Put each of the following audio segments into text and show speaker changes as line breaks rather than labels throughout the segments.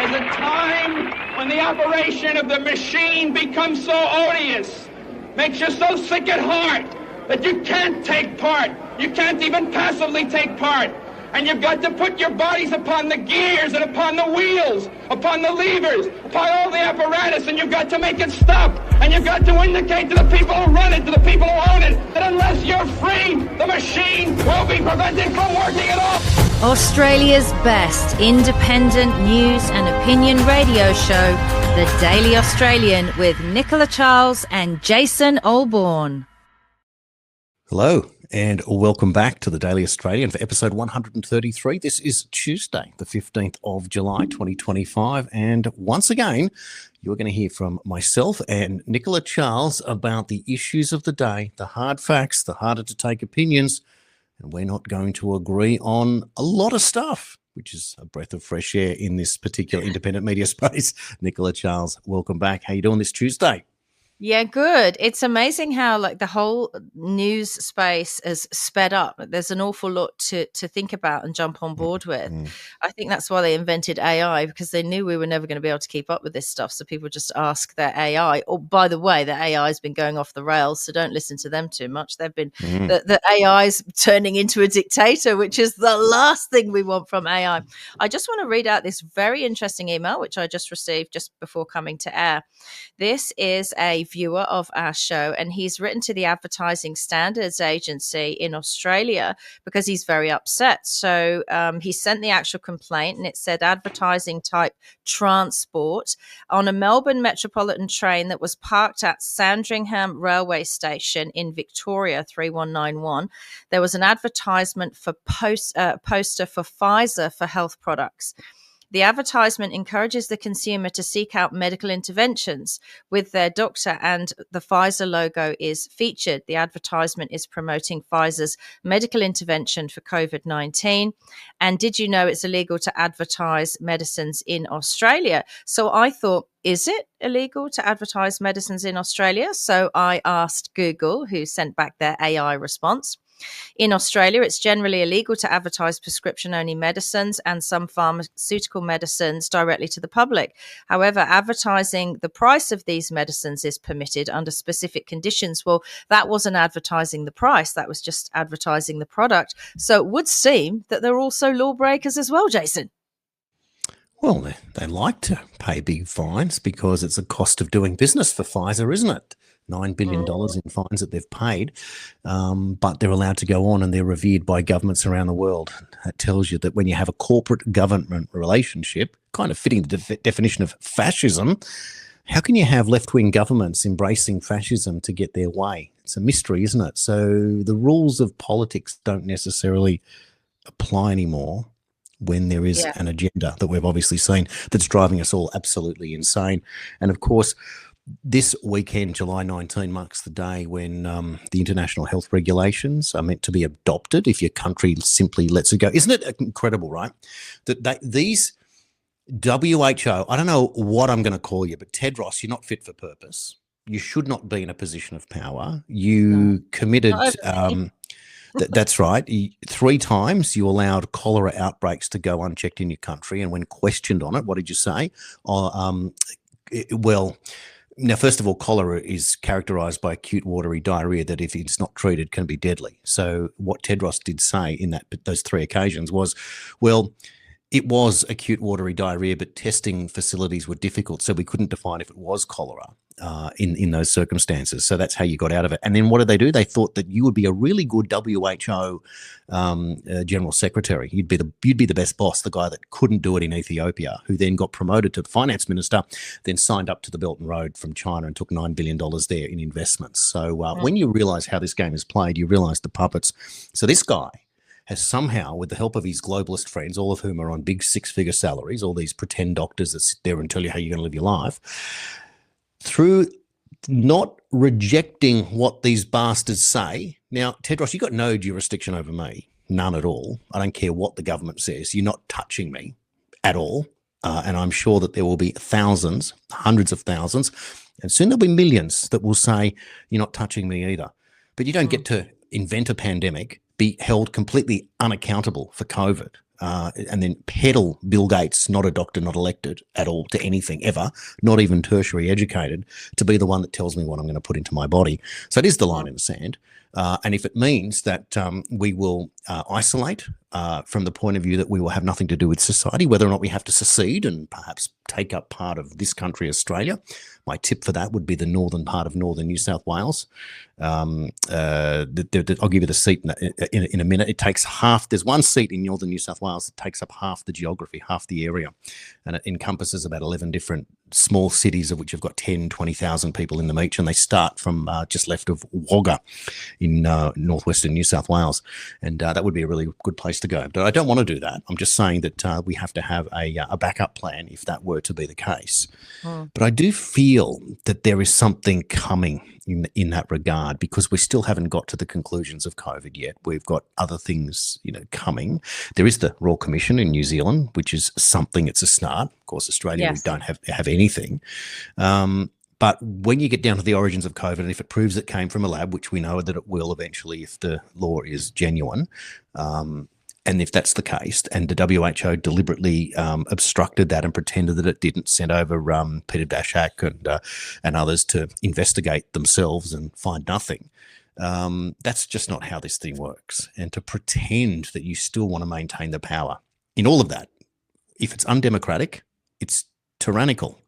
There's a time when the operation of the machine becomes so odious, makes you so sick at heart that you can't take part. You can't even passively take part. And you've got to put your bodies upon the gears and upon the wheels, upon the levers, upon all the apparatus, and you've got to make it stop. And you've got to indicate to the people who run it, to the people who own it, that unless you're free, the machine will be prevented from working at all.
Australia's best independent news and opinion radio show, The Daily Australian, with Nicola Charles and Jason Olbourne.
Hello and welcome back to the Daily Australian for episode 133. This is Tuesday, the 15th of July, 2025. And once again, you're going to hear from myself and Nicola Charles about the issues of the day, the hard facts, the harder to take opinions. And we're not going to agree on a lot of stuff, which is a breath of fresh air in this particular independent media space. Nicola Charles, welcome back. How you doing this Tuesday?
Yeah, good. It's amazing how the whole news space has sped up. There's an awful lot to think about and jump on board with. I think that's why they invented AI, because they knew we were never going to be able to keep up with this stuff. So people just ask their AI. Oh, by the way, the AI has been going off the rails, so don't listen to them too much. They've been the AI's turning into a dictator, which is the last thing we want from AI. I just want to read out this very interesting email, which I just received just before coming to air. This is a viewer of our show, and he's written to the Advertising Standards Agency in Australia because he's very upset. So he sent the actual complaint, and it said advertising type transport on a Melbourne Metropolitan train that was parked at Sandringham Railway Station in Victoria 3191. There was an advertisement for poster for Pfizer for health products. The advertisement encourages the consumer to seek out medical interventions with their doctor, and the Pfizer logo is featured. The advertisement is promoting Pfizer's medical intervention for COVID-19. And did you know it's illegal to advertise medicines in Australia? So I thought, is it illegal to advertise medicines in Australia? So I asked Google, who sent back their AI response. In Australia, it's generally illegal to advertise prescription-only medicines and some pharmaceutical medicines directly to the public. However, advertising the price of these medicines is permitted under specific conditions. Well, that wasn't advertising the price. That was just advertising the product. So it would seem that they're also lawbreakers as well, Jason.
Well, they like to pay big fines because it's a cost of doing business for Pfizer, isn't it? $9 billion in fines that they've paid, but they're allowed to go on and they're revered by governments around the world. That tells you that when you have a corporate government relationship, kind of fitting the definition of fascism, how can you have left-wing governments embracing fascism to get their way? It's a mystery, isn't it? So the rules of politics don't necessarily apply anymore when there is an agenda that we've obviously seen that's driving us all absolutely insane. And of course, this weekend, July 19, marks the day when the international health regulations are meant to be adopted if your country simply lets it go. Isn't it incredible, right? That these WHO, I don't know what I'm going to call you, but Tedros, you're not fit for purpose. You should not be in a position of power. You committed... that's right. 3 times you allowed cholera outbreaks to go unchecked in your country. And when questioned on it, what did you say? Now, first of all, cholera is characterised by acute watery diarrhoea that if it's not treated can be deadly. So what Tedros did say in those 3 occasions was, well, it was acute watery diarrhoea, but testing facilities were difficult, so we couldn't define if it was cholera in those circumstances. So that's how you got out of it. And then what did they do? They thought that you would be a really good WHO general secretary. You'd be the best boss, the guy that couldn't do it in Ethiopia, who then got promoted to the finance minister, then signed up to the Belt and Road from China and took $9 billion there in investments. So when you realise how this game is played, you realise the puppets. So this guy has somehow, with the help of his globalist friends, all of whom are on big 6-figure salaries, all these pretend doctors that sit there and tell you how you're going to live your life, through not rejecting what these bastards say. Now, Tedros, you've got no jurisdiction over me, none at all. I don't care what the government says. You're not touching me at all. And I'm sure that there will be thousands, hundreds of thousands, and soon there'll be millions that will say, you're not touching me either. But you don't get to invent a pandemic, be held completely unaccountable for COVID, and then peddle Bill Gates, not a doctor, not elected at all to anything ever, not even tertiary educated, to be the one that tells me what I'm going to put into my body. So it is the line in the sand. And if it means that we will isolate from the point of view that we will have nothing to do with society, whether or not we have to secede and perhaps take up part of this country, Australia, my tip for that would be the northern part of northern New South Wales. I'll give you the seat in a minute. It takes half. There's one seat in northern New South Wales that takes up half the geography, half the area, and it encompasses about 11 different small cities, of which have got 10, 20,000 people in them each, and they start from just left of Wagga in northwestern New South Wales, and that would be a really good place to go. But I don't want to do that. I'm just saying that we have to have a backup plan if that were to be the case. But I do feel that there is something coming in that regard, because we still haven't got to the conclusions of COVID yet. We've got other things, coming. There is the Royal Commission in New Zealand, which is something. It's a start. Of course, Australia, yes. We don't have anything. But when you get down to the origins of COVID, and if it proves it came from a lab, which we know that it will eventually if the law is genuine, and if that's the case, and the WHO deliberately obstructed that and pretended that it didn't, send over Peter Daszak and others to investigate themselves and find nothing, that's just not how this thing works. And to pretend that you still want to maintain the power in all of that, if it's undemocratic, it's tyrannical.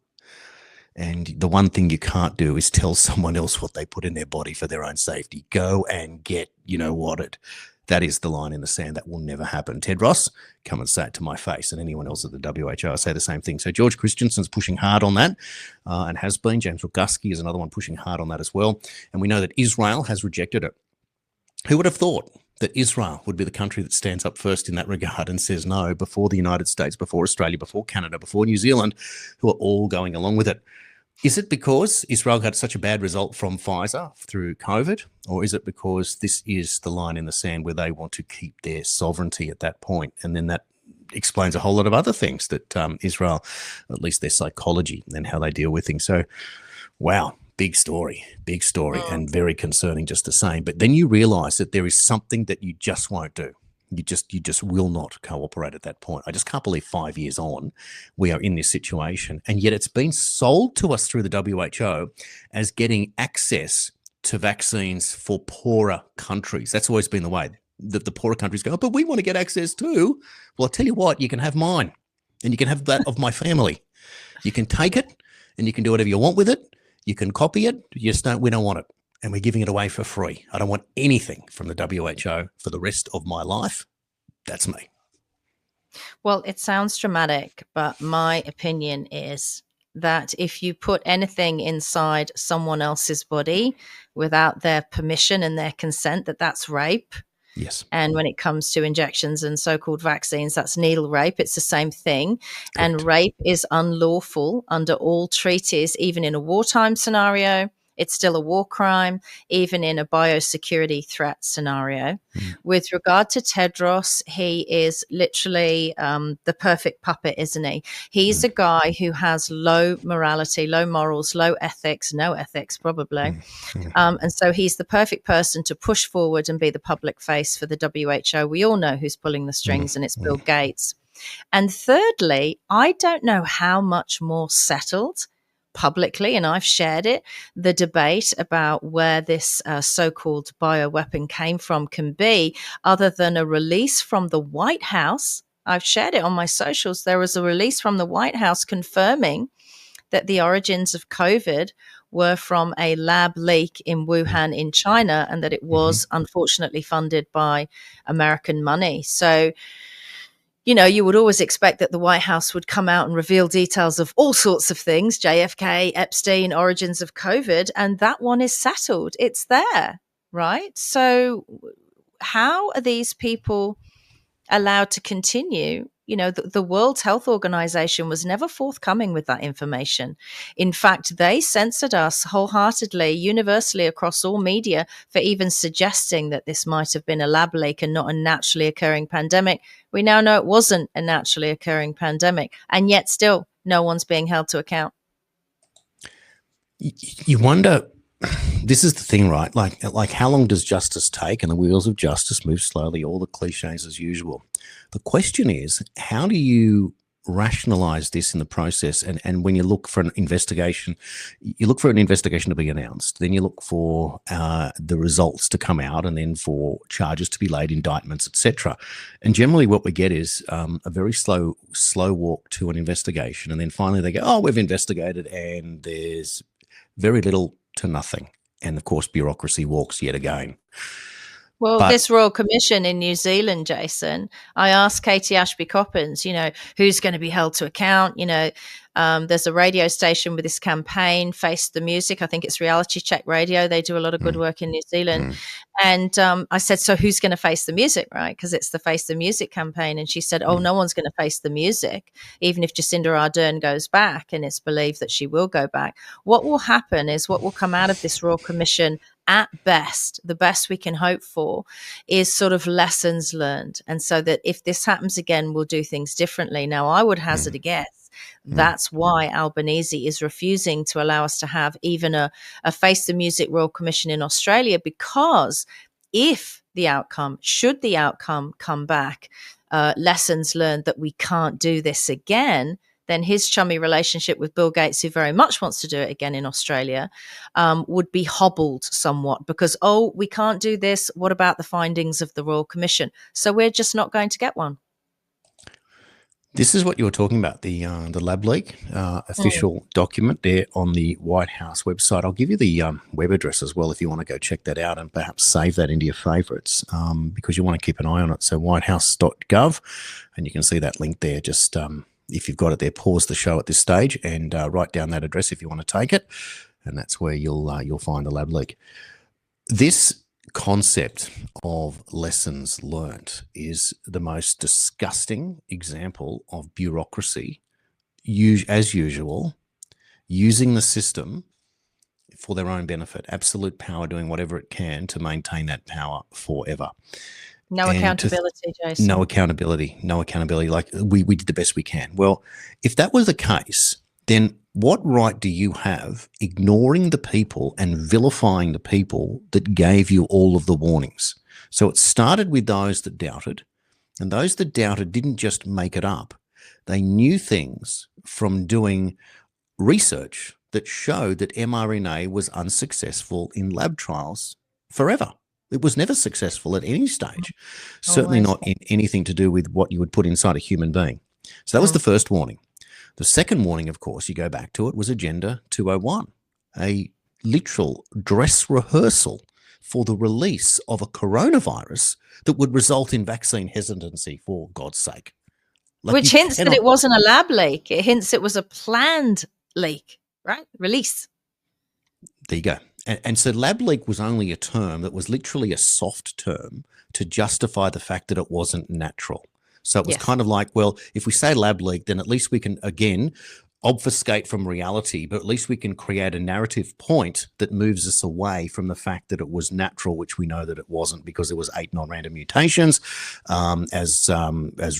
And the one thing you can't do is tell someone else what they put in their body for their own safety. Go and get, that is the line in the sand. That will never happen. Ted Ross, come and say it to my face, and anyone else at the WHO, I say the same thing. So George Christensen's pushing hard on that and has been. James Roguski is another one pushing hard on that as well. And we know that Israel has rejected it. Who would have thought that Israel would be the country that stands up first in that regard and says no before the United States, before Australia, before Canada, before New Zealand, who are all going along with it? Is it because Israel had such a bad result from Pfizer through COVID, or is it because this is the line in the sand where they want to keep their sovereignty at that point? And then that explains a whole lot of other things that Israel, at least their psychology and how they deal with things. So, wow, big story, and very concerning just the same. But then you realize that there is something that you just won't do. You just will not cooperate at that point. I just can't believe 5 years on we are in this situation, and yet it's been sold to us through the WHO as getting access to vaccines for poorer countries. That's always been the way that the poorer countries go, but we want to get access too. Well, I'll tell you what, you can have mine, and you can have that of my family. You can take it, and you can do whatever you want with it. You can copy it. We don't want it. And we're giving it away for free. I don't want anything from the WHO for the rest of my life. That's me.
Well, it sounds dramatic, but my opinion is that if you put anything inside someone else's body without their permission and their consent, that's rape.
Yes.
And when it comes to injections and so-called vaccines, that's needle rape. It's the same thing.
Correct.
And rape is unlawful under all treaties, even in a wartime scenario. It's still a war crime, even in a biosecurity threat scenario. With regard to Tedros, he is literally the perfect puppet, isn't he? He's a guy who has low morality, low morals, low ethics, no ethics probably. And so he's the perfect person to push forward and be the public face for the WHO. We all know who's pulling the strings, and it's Bill Gates. And thirdly, I don't know how much more settled publicly, and I've shared it, the debate about where this so-called bioweapon came from can be, other than a release from the White House. I've shared it on my socials. There was a release from the White House confirming that the origins of COVID were from a lab leak in Wuhan in China, and that it was unfortunately funded by American money. So you would always expect that the White House would come out and reveal details of all sorts of things, JFK, Epstein, origins of COVID, and that one is settled. It's there, right? So how are these people allowed to continue? The World Health Organization was never forthcoming with that information. In fact, they censored us wholeheartedly, universally across all media, for even suggesting that this might have been a lab leak and not a naturally occurring pandemic. We now know it wasn't a naturally occurring pandemic, and yet still no one's being held to account.
You wonder this is the thing, right? Like how long does justice take? And the wheels of justice move slowly, all the cliches as usual. The question is, how do you rationalize this in the process? And when you look for an investigation, you look for an investigation to be announced, then you look for the results to come out, and then for charges to be laid, indictments, etc. And generally what we get is a very slow walk to an investigation. And then finally they go, oh, we've investigated, and there's very little to nothing. And of course, bureaucracy walks yet again.
Well, this Royal Commission in New Zealand, Jason, I asked Katie Ashby-Coppins, who's going to be held to account. There's a radio station with this campaign, Face the Music. I think it's Reality Check Radio. They do a lot of good work in New Zealand. And I said, so who's going to face the music, right? Because it's the Face the Music campaign. And she said, oh, no one's going to face the music, even if Jacinda Ardern goes back, and it's believed that she will go back. What will happen is, what will come out of this Royal Commission, at best, the best we can hope for, is sort of lessons learned. And so that if this happens again, we'll do things differently. Now, I would hazard a guess. That's why Albanese is refusing to allow us to have even a Face the Music Royal Commission in Australia, because should the outcome come back, lessons learned that we can't do this again, then his chummy relationship with Bill Gates, who very much wants to do it again in Australia, would be hobbled somewhat, because, oh, we can't do this. What about the findings of the Royal Commission? So we're just not going to get one.
This is what you were talking about, the lab leak official document there on the White House website. I'll give you the web address as well if you want to go check that out, and perhaps save that into your favourites, because you want to keep an eye on it. So whitehouse.gov, and you can see that link there. Just if you've got it there, pause the show at this stage and write down that address if you want to take it, and that's where you'll find the lab leak. This concept of lessons learnt is the most disgusting example of bureaucracy, as usual, using the system for their own benefit, absolute power, doing whatever it can to maintain that power forever.
No accountability, Jason.
No accountability. Like, we did the best we can. Well, if that was the case, then what right do you have ignoring the people and vilifying the people that gave you all of the warnings? So it started with those that doubted, and those that doubted didn't just make it up. They knew things from doing research that showed that mRNA was unsuccessful in lab trials forever. It was never successful at any stage, certainly not in anything to do with what you would put inside a human being. So that was the first warning. The second warning, of course, you go back to it, was Agenda 201, a literal dress rehearsal for the release of a coronavirus that would result in vaccine hesitancy, for God's sake.
Which hints that it wasn't a lab leak. It hints it was a planned leak, right? Release.
There you go. And so lab leak was only a term that was literally a soft term to justify the fact that it wasn't natural. So it was kind of like, well, if we say lab leak, then at least we can, again, obfuscate from reality, but at least we can create a narrative point that moves us away from the fact that it was natural, which we know that it wasn't, because there was 8 non-random mutations, as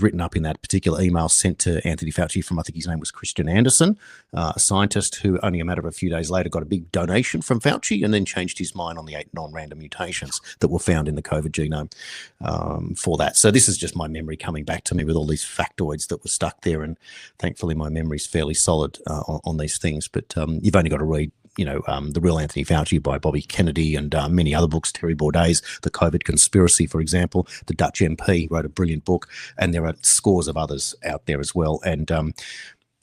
written up in that particular email sent to Anthony Fauci from, I think his name was Christian Anderson, a scientist who only a matter of a few days later got a big donation from Fauci and then changed his mind on the 8 non-random mutations that were found in the COVID genome for that. So this is just my memory coming back to me with all these factoids that were stuck there, and thankfully my memory's fairly solid on these things. But you've only got to read, The Real Anthony Fauci by Bobby Kennedy, and many other books, Terry Bourdais, The COVID Conspiracy, for example. The Dutch MP wrote a brilliant book, and there are scores of others out there as well. And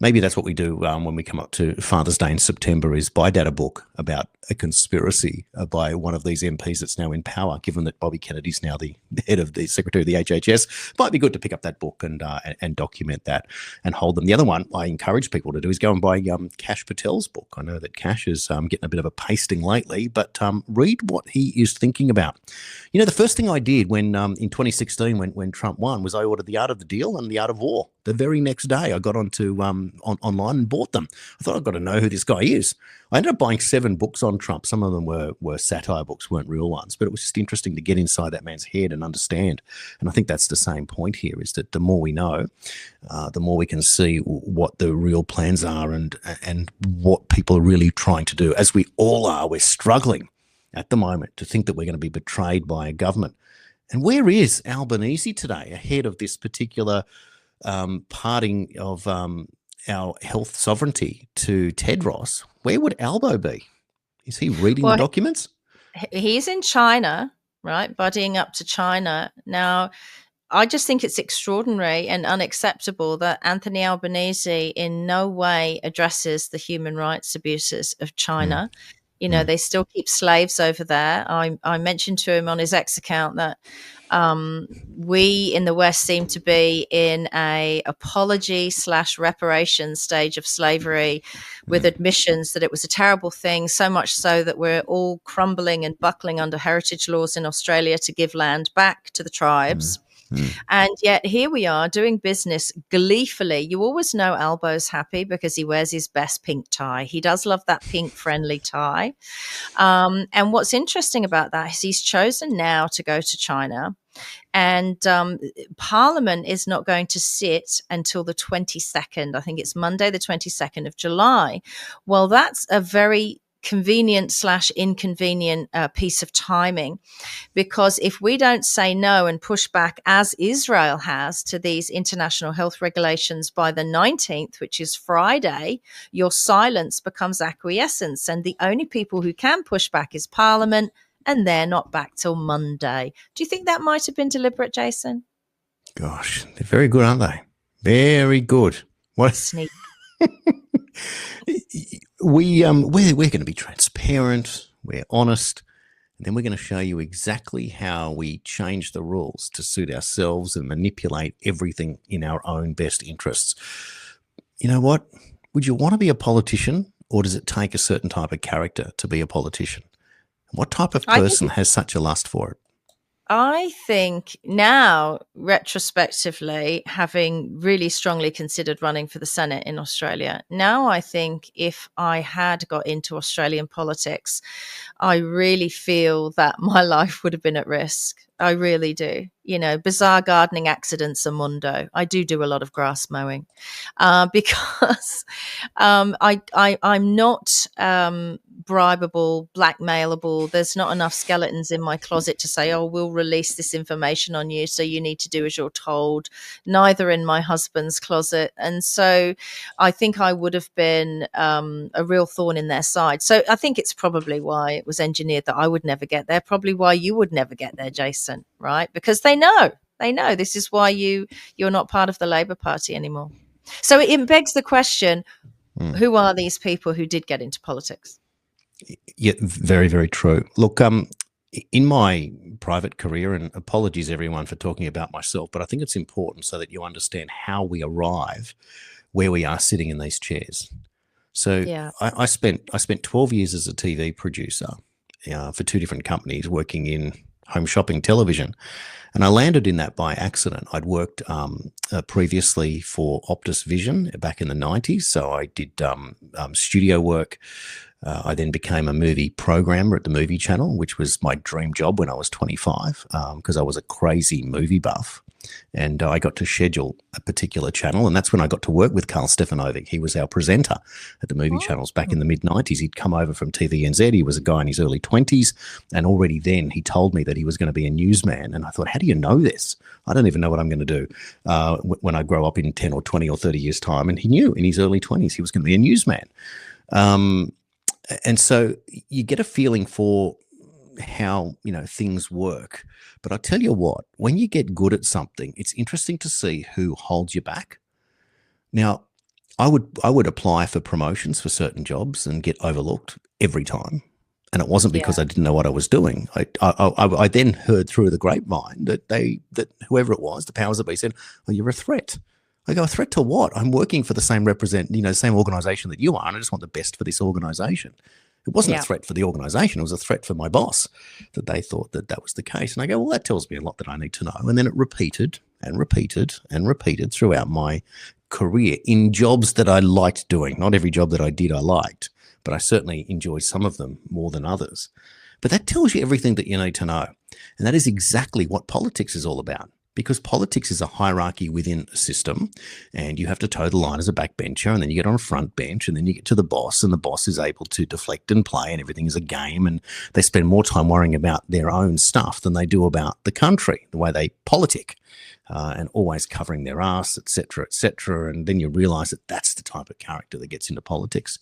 maybe that's what we do when we come up to Father's Day in September, is buy Dad a book about a conspiracy by one of these MPs that's now in power, given that Bobby Kennedy's now the head of the Secretary of the HHS. Might be good to pick up that book and document that and hold them. The other one I encourage people to do is go and buy Kash Patel's book. I know that Kash is getting a bit of a pasting lately, but read what he is thinking about. The first thing I did when in 2016 when Trump won was I ordered The Art of the Deal and The Art of War, The very next day, I got onto online and bought them. I thought I've got to know who this guy is. I ended up buying 7 books on Trump. Some of them were satire books, weren't real ones, but it was just interesting to get inside that man's head and understand. And I think that's the same point here, is that the more we know, the more we can see what the real plans are and what people are really trying to do. As we all are, we're struggling at the moment to think that we're going to be betrayed by a government. And where is Albanese today ahead of this particular parting of our health sovereignty to Tedros? Where would Albo be? Is he reading the documents?
He's in China, right? Buddying up to China. Now, I just think it's extraordinary and unacceptable that Anthony Albanese in no way addresses the human rights abuses of China. They still keep slaves over there. I mentioned to him on his X account that we in the West seem to be in a apology/reparation stage of slavery, with admissions that it was a terrible thing, so much so that we're all crumbling and buckling under heritage laws in Australia to give land back to the tribes. And yet here we are doing business gleefully. You always know Albo's happy because he wears his best pink tie. He does love that pink friendly tie. And what's interesting about that is he's chosen now to go to China, and Parliament is not going to sit until the 22nd. I think it's Monday, the 22nd of July. Well, that's a very convenient/inconvenient piece of timing, because if we don't say no and push back, as Israel has, to these international health regulations by the 19th, which is Friday, your silence becomes acquiescence, and the only people who can push back is Parliament, and they're not back till Monday. Do you think that might have been deliberate, Jason?
Gosh, they're very good, aren't they? Very good. What
sneak.
We're going to be transparent, we're honest, and then we're going to show you exactly how we change the rules to suit ourselves and manipulate everything in our own best interests. You know what? Would you want to be a politician, or does it take a certain type of character to be a politician? What type of person has such a lust for it?
I think now, retrospectively, having really strongly considered running for the Senate in Australia, now I think if I had got into Australian politics, I really feel that my life would have been at risk. I really do. Bizarre gardening accidents a mundo. I do a lot of grass mowing because I'm not bribable, blackmailable. There's not enough skeletons in my closet to say, oh, we'll release this information on you, so you need to do as you're told. Neither in my husband's closet. And so I think I would have been a real thorn in their side. So I think it's probably why it was engineered that I would never get there, probably why you would never get there, Jason, right? Because they know this is why you're not part of the Labour Party anymore. So it begs the question, who are these people who did get into politics?
Yeah, very, very true. Look, in my private career, and apologies everyone for talking about myself, but I think it's important so that you understand how we arrive where we are sitting in these chairs. So yeah. I spent 12 years as a TV producer for 2 different companies working in home shopping television. And I landed in that by accident. I'd worked previously for Optus Vision back in the 90s. So I did studio work. I then became a movie programmer at the Movie Channel, which was my dream job when I was 25, because I was a crazy movie buff. And I got to schedule a particular channel, and that's when I got to work with Carl Stefanovic. He was our presenter at the movie channels back in the mid-90s. He'd come over from TVNZ. He was a guy in his early 20s, and already then he told me that he was going to be a newsman. And I thought, how do you know this? I don't even know what I'm going to do when I grow up in 10 or 20 or 30 years' time. And he knew in his early 20s he was going to be a newsman. And so you get a feeling for how, things work. But I tell you what, when you get good at something, it's interesting to see who holds you back. Now, I would apply for promotions for certain jobs and get overlooked every time. And it wasn't because I didn't know what I was doing. I then heard through the grapevine that whoever it was, the powers that be, said, "Oh, you're a threat." I go, "A threat to what? I'm working for the same same organization that you are, and I just want the best for this organization." It wasn't a threat for the organization. It was a threat for my boss that they thought that was the case. And I go, well, that tells me a lot that I need to know. And then it repeated and repeated throughout my career in jobs that I liked doing. Not every job that I did I liked, but I certainly enjoyed some of them more than others. But that tells you everything that you need to know. And that is exactly what politics is all about. Because politics is a hierarchy within a system, and you have to toe the line as a backbencher, and then you get on a front bench, and then you get to the boss, and the boss is able to deflect and play, and everything is a game, and they spend more time worrying about their own stuff than they do about the country, the way they politic, and always covering their ass, etc., etc. And then you realise that that's the type of character that gets into politics.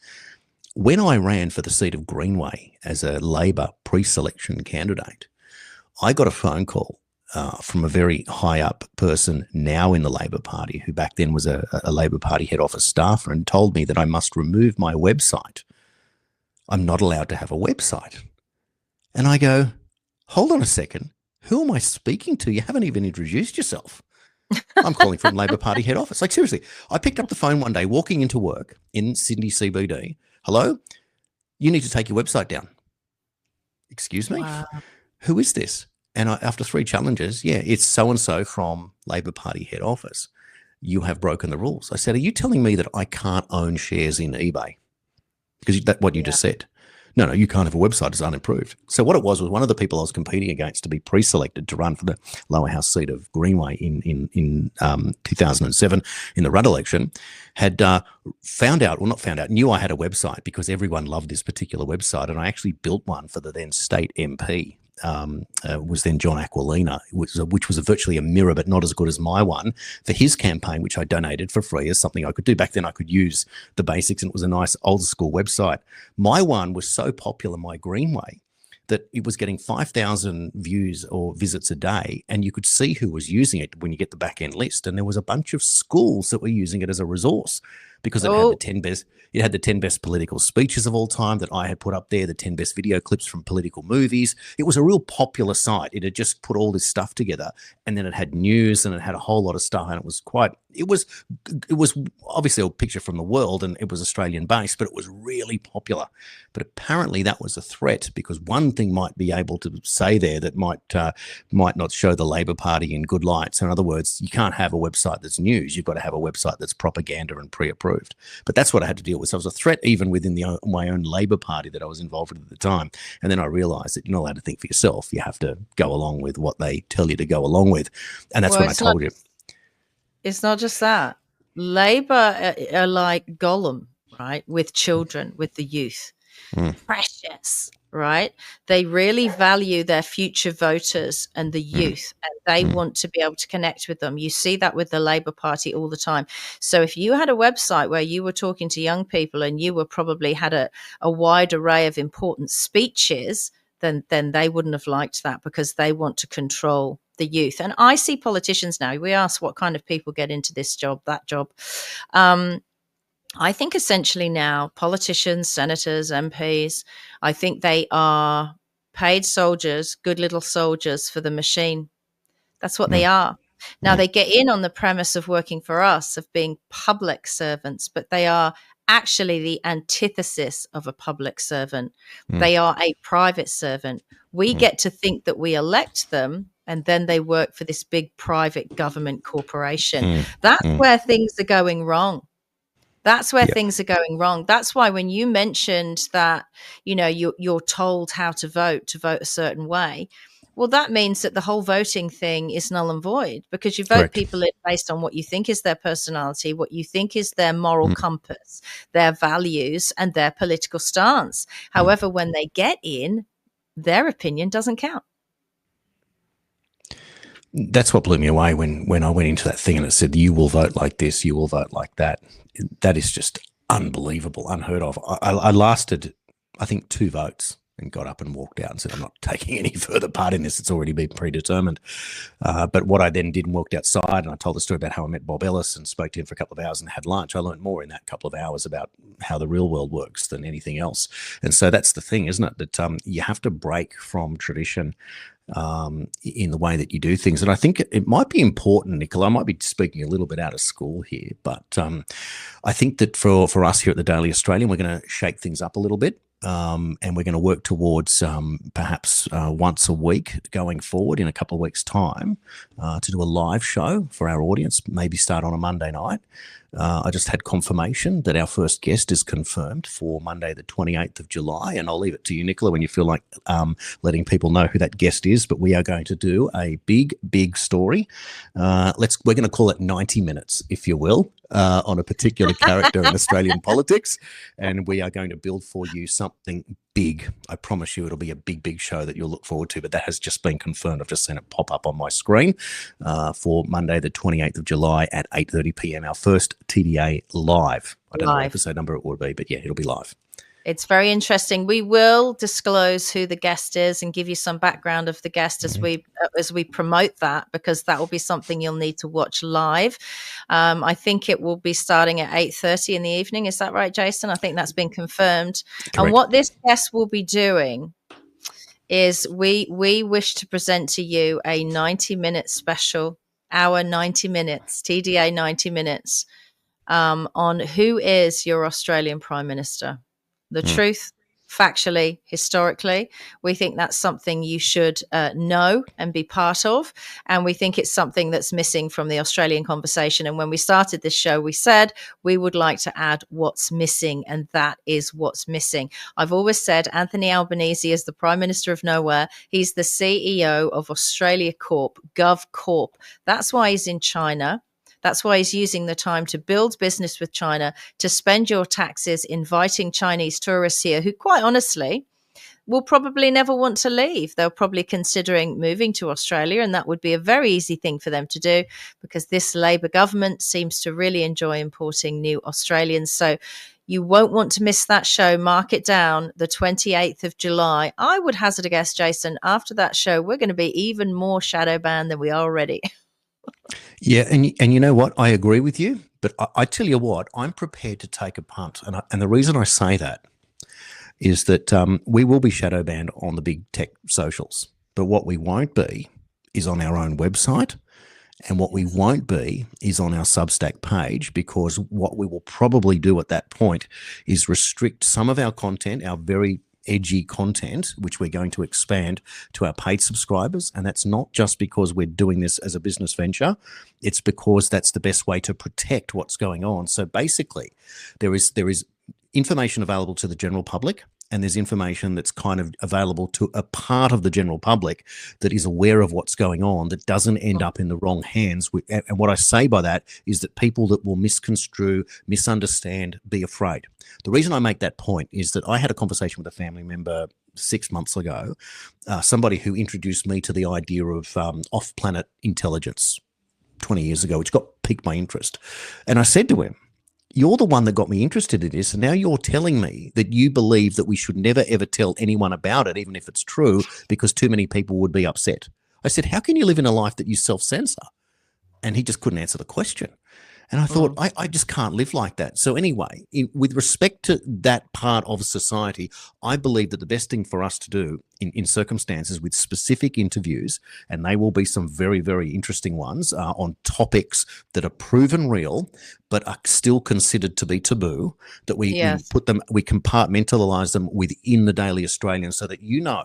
When I ran for the seat of Greenway as a Labor pre-selection candidate, I got a phone call from a very high up person now in the Labor Party, who back then was a Labor Party head office staffer, and told me that I must remove my website. I'm not allowed to have a website. And I go, hold on a second. Who am I speaking to? You haven't even introduced yourself. I'm calling from Labor Party head office. Like, seriously, I picked up the phone one day walking into work in Sydney CBD. Hello? You need to take your website down. Excuse me?
Wow.
Who is this? And after 3 challenges, yeah, it's so-and-so from Labor Party head office. You have broken the rules. I said, are you telling me that I can't own shares in eBay? Because that's what you just said. No, you can't have a website. It's unimproved. So what it was one of the people I was competing against to be pre-selected to run for the lower house seat of Greenway in 2007 in the Rudd election had knew I had a website because everyone loved this particular website. And I actually built one for the then state MP. Was then John Aquilina, which was virtually a mirror, but not as good as my one, for his campaign, which I donated for free as something I could do. Back then I could use the basics, and it was a nice old school website. My one was so popular, my Greenway, that it was getting 5,000 views or visits a day, and you could see who was using it when you get the back end list. And there was a bunch of schools that were using it as a resource because it had the 10 best. It had the 10 best political speeches of all time that I had put up there, the 10 best video clips from political movies. It was a real popular site. It had just put all this stuff together, and then it had news and it had a whole lot of stuff. And it was obviously a picture from the world, and it was Australian based, but it was really popular. But apparently that was a threat, because one thing might be able to say there that might not show the Labor Party in good light. So in other words, you can't have a website that's news. You've got to have a website that's propaganda and pre-approved. But that's what I had to deal with. So it was a threat even within my own Labor Party that I was involved with at the time. And then I realised that you're not allowed to think for yourself. You have to go along with what they tell you to go along with. And that's when I told you.
It's not just that. Labor are like Gollum, right? With children, with the youth. Precious, right? They really value their future voters and the youth, and they want to be able to connect with them. You see that with the Labor Party all the time. So if you had a website where you were talking to young people and you were probably had a wide array of important speeches, then they wouldn't have liked that, because they want to control the youth. And I see politicians now, we ask what kind of people get into this job, that job. I think essentially now politicians, senators, MPs, I think they are paid soldiers, good little soldiers for the machine. That's what they are. Now, they get in on the premise of working for us, of being public servants, but they are actually the antithesis of a public servant. They are a private servant. We get to think that we elect them, and then they work for this big private government corporation. That's where things are going wrong. That's where things are going wrong. That's why when you mentioned that, you're told how to vote a certain way, well, that means that the whole voting thing is null and void, because you vote people in based on what you think is their personality, what you think is their moral compass, their values, and their political stance. However, when they get in, their opinion doesn't count.
That's what blew me away when I went into that thing and it said, you will vote like this, you will vote like that. That is just unbelievable, unheard of. I lasted, I think, 2 votes and got up and walked out and said, I'm not taking any further part in this. It's already been predetermined. But what I then did and walked outside, and I told the story about how I met Bob Ellis and spoke to him for a couple of hours and had lunch. I learned more in that couple of hours about how the real world works than anything else. And so that's the thing, isn't it? That you have to break from tradition in the way that you do things. And I think it might be important, Nicola, I might be speaking a little bit out of school here, but I think that for us here at the Daily Australian, we're going to shake things up a little bit. and we're going to work towards perhaps once a week going forward in a couple of weeks' time to do a live show for our audience, maybe start on a Monday night. I just had confirmation that our first guest is confirmed for Monday, the 28th of July, and I'll leave it to you, Nicola, when you feel like letting people know who that guest is. But we are going to do a big story. We're going to call it 90 minutes, if you will, on a particular character in Australian politics, and we are going to build for you something big. I promise you it'll be a big show that you'll look forward to, but that has just been confirmed. I've just seen it pop up on my screen for Monday, the 28th of July at 8:30 p.m. Our first TDA live. I don't know what episode number it would be, but yeah, it'll be live.
It's very interesting. We will disclose who the guest is and give you some background of the guest as we promote that, because that will be something you'll need to watch live. I think it will be starting at 8:30 in the evening. Is that right, Jason? I think that's been confirmed. Correct. And what this guest will be doing is we wish to present to you a 90-minute special, our 90 minutes, TDA 90 minutes, on who is your Australian Prime Minister. The truth, factually, historically, we think that's something you should know and be part of. And we think it's something that's missing from the Australian conversation. And when we started this show, we said we would like to add what's missing, and that is what's missing. I've always said Anthony Albanese is the Prime Minister of nowhere. He's the CEO of Australia Corp, Gov Corp. That's why he's in China. That's why he's using the time to build business with China, to spend your taxes inviting Chinese tourists here who, quite honestly, will probably never want to leave. They're probably considering moving to Australia, and that would be a very easy thing for them to do, because this Labor government seems to really enjoy importing new Australians. So you won't want to miss that show. Mark it down, the 28th of July. I would hazard a guess, Jason, after that show, we're going to be even more shadow banned than we are already.
Yeah, and you know what? I agree with you, but I tell you what, I'm prepared to take a punt. And the reason I say that is that we will be shadow banned on the big tech socials, but what we won't be is on our own website, and what we won't be is on our Substack page, because what we will probably do at that point is restrict some of our content, our very edgy content, which we're going to expand to our paid subscribers. And that's not just because we're doing this as a business venture. It's because that's the best way to protect what's going on. So basically, there is information available to the general public, and there's information that's kind of available to a part of the general public that is aware of what's going on, that doesn't end up in the wrong hands. And what I say by that is that people that will misconstrue, misunderstand, be afraid. The reason I make that point is that I had a conversation with a family member 6 months ago, somebody who introduced me to the idea of off-planet intelligence 20 years ago, which piqued my interest. And I said to him, "You're the one that got me interested in this, and now you're telling me that you believe that we should never, ever tell anyone about it, even if it's true, because too many people would be upset." I said, "How can you live in a life that you self-censor?" And he just couldn't answer the question. And I thought, I just can't live like that. So anyway, with respect to that part of society, I believe that the best thing for us to do in circumstances with specific interviews, and they will be some very, very interesting ones on topics that are proven real, but are still considered to be taboo, that we put them, we compartmentalize them within the Daily Australian, so that you know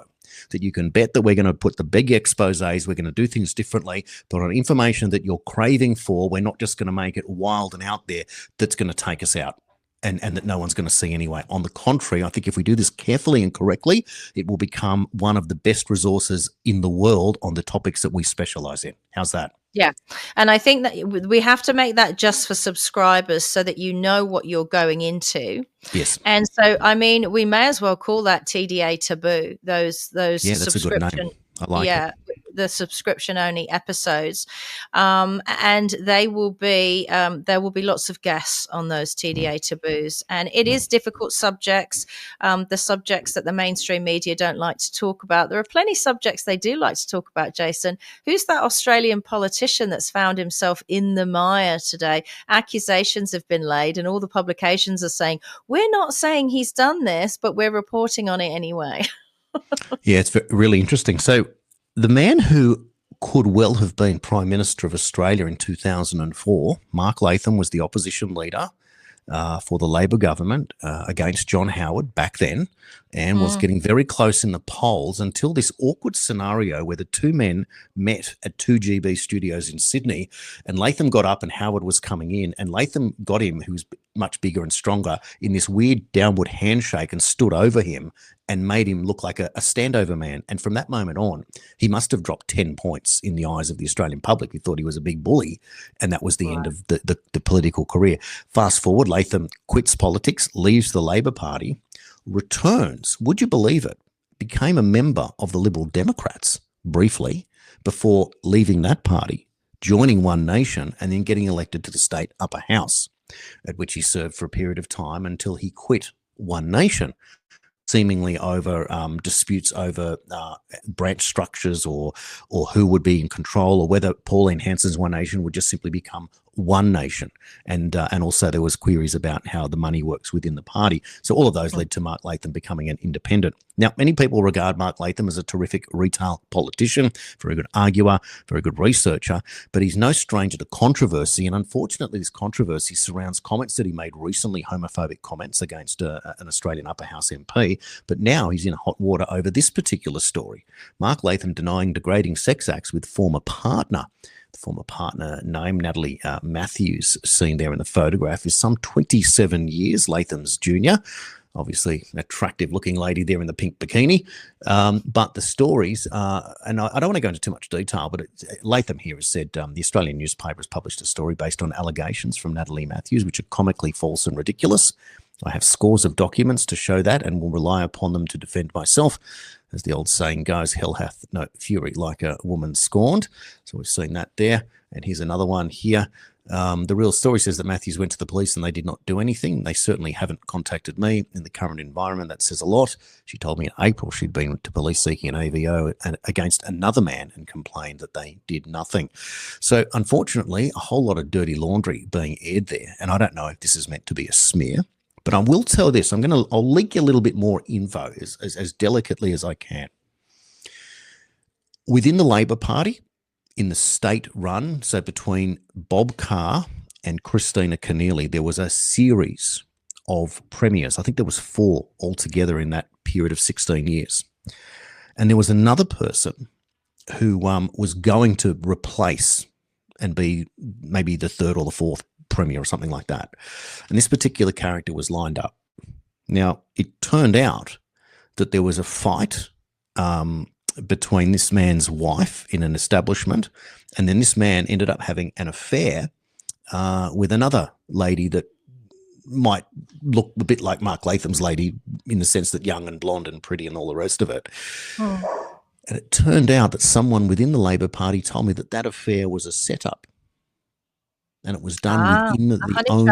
that you can bet that we're going to put the big exposés, we're going to do things differently, but on information that you're craving for, we're not just going to make it wild and out there that's going to take us out and that no one's going to see anyway. On the contrary, I think if we do this carefully and correctly, it will become one of the best resources in the world on the topics that we specialize in. How's that?
Yeah. And I think that we have to make that just for subscribers so that you know what you're going into.
Yes.
And so, I mean, we may as well call that TDA taboo, those
that's a good name. I like it.
The subscription only episodes. And they will be, there will be lots of guests on those TDA taboos. And it is difficult subjects, the subjects that the mainstream media don't like to talk about. There are plenty of subjects they do like to talk about, Jason. Who's that Australian politician that's found himself in the mire today? Accusations have been laid and all the publications are saying, we're not saying he's done this, but we're reporting on it anyway.
Yeah, it's really interesting. So the man who could well have been Prime Minister of Australia in 2004, Mark Latham, was the opposition leader, for the Labor government against John Howard back then, and was getting very close in the polls until this awkward scenario where the two men met at 2GB Studios in Sydney, and Latham got up and Howard was coming in, and Latham got him, who was much bigger and stronger, in this weird downward handshake and stood over him and made him look like a standover man. And from that moment on, he must have dropped 10 points in the eyes of the Australian public, who thought he was a big bully, and that was the end of the political career. Fast forward, Latham quits politics, leaves the Labor Party, returns, would you believe it, became a member of the Liberal Democrats briefly before leaving that party, joining One Nation, and then getting elected to the state upper house, at which he served for a period of time until he quit One Nation, seemingly over disputes over branch structures or who would be in control, or whether Pauline Hanson's One Nation would just simply become One Nation. And also there was queries about how the money works within the party. So all of those led to Mark Latham becoming an independent. Now, many people regard Mark Latham as a terrific retail politician, very good arguer, very good researcher, but he's no stranger to controversy. And unfortunately, this controversy surrounds comments that he made recently, homophobic comments against an Australian upper house MP. But now he's in hot water over this particular story. Mark Latham denying degrading sex acts with former partner. The former partner named Natalie Matthews, seen there in the photograph, is some 27 years Latham's junior. Obviously, an attractive-looking lady there in the pink bikini. But the stories, and I don't want to go into too much detail, but Latham here has said the Australian newspaper has published a story based on allegations from Natalie Matthews, which are comically false and ridiculous. I have scores of documents to show that and will rely upon them to defend myself. As the old saying goes, hell hath no fury like a woman scorned. So we've seen that there. And here's another one here. The real story says that Matthews went to the police and they did not do anything. They certainly haven't contacted me in the current environment. That says a lot. She told me in April she'd been to police seeking an AVO against another man and complained that they did nothing. So unfortunately, a whole lot of dirty laundry being aired there. And I don't know if this is meant to be a smear, but I will tell this. I'll leak you a little bit more info as delicately as I can. Within the Labor Party, in the state run, so between Bob Carr and Christina Keneally, there was a series of premiers. I think there was 4 altogether in that period of 16 years. And there was another person who was going to replace and be maybe the 3rd or the 4th premier or something like that. And this particular character was lined up. Now, it turned out that there was a fight between this man's wife in an establishment, and then this man ended up having an affair with another lady that might look a bit like Mark Latham's lady in the sense that young and blonde and pretty and all the rest of it. Oh. And it turned out that someone within the Labor Party told me that that affair was a setup. And it was done within the own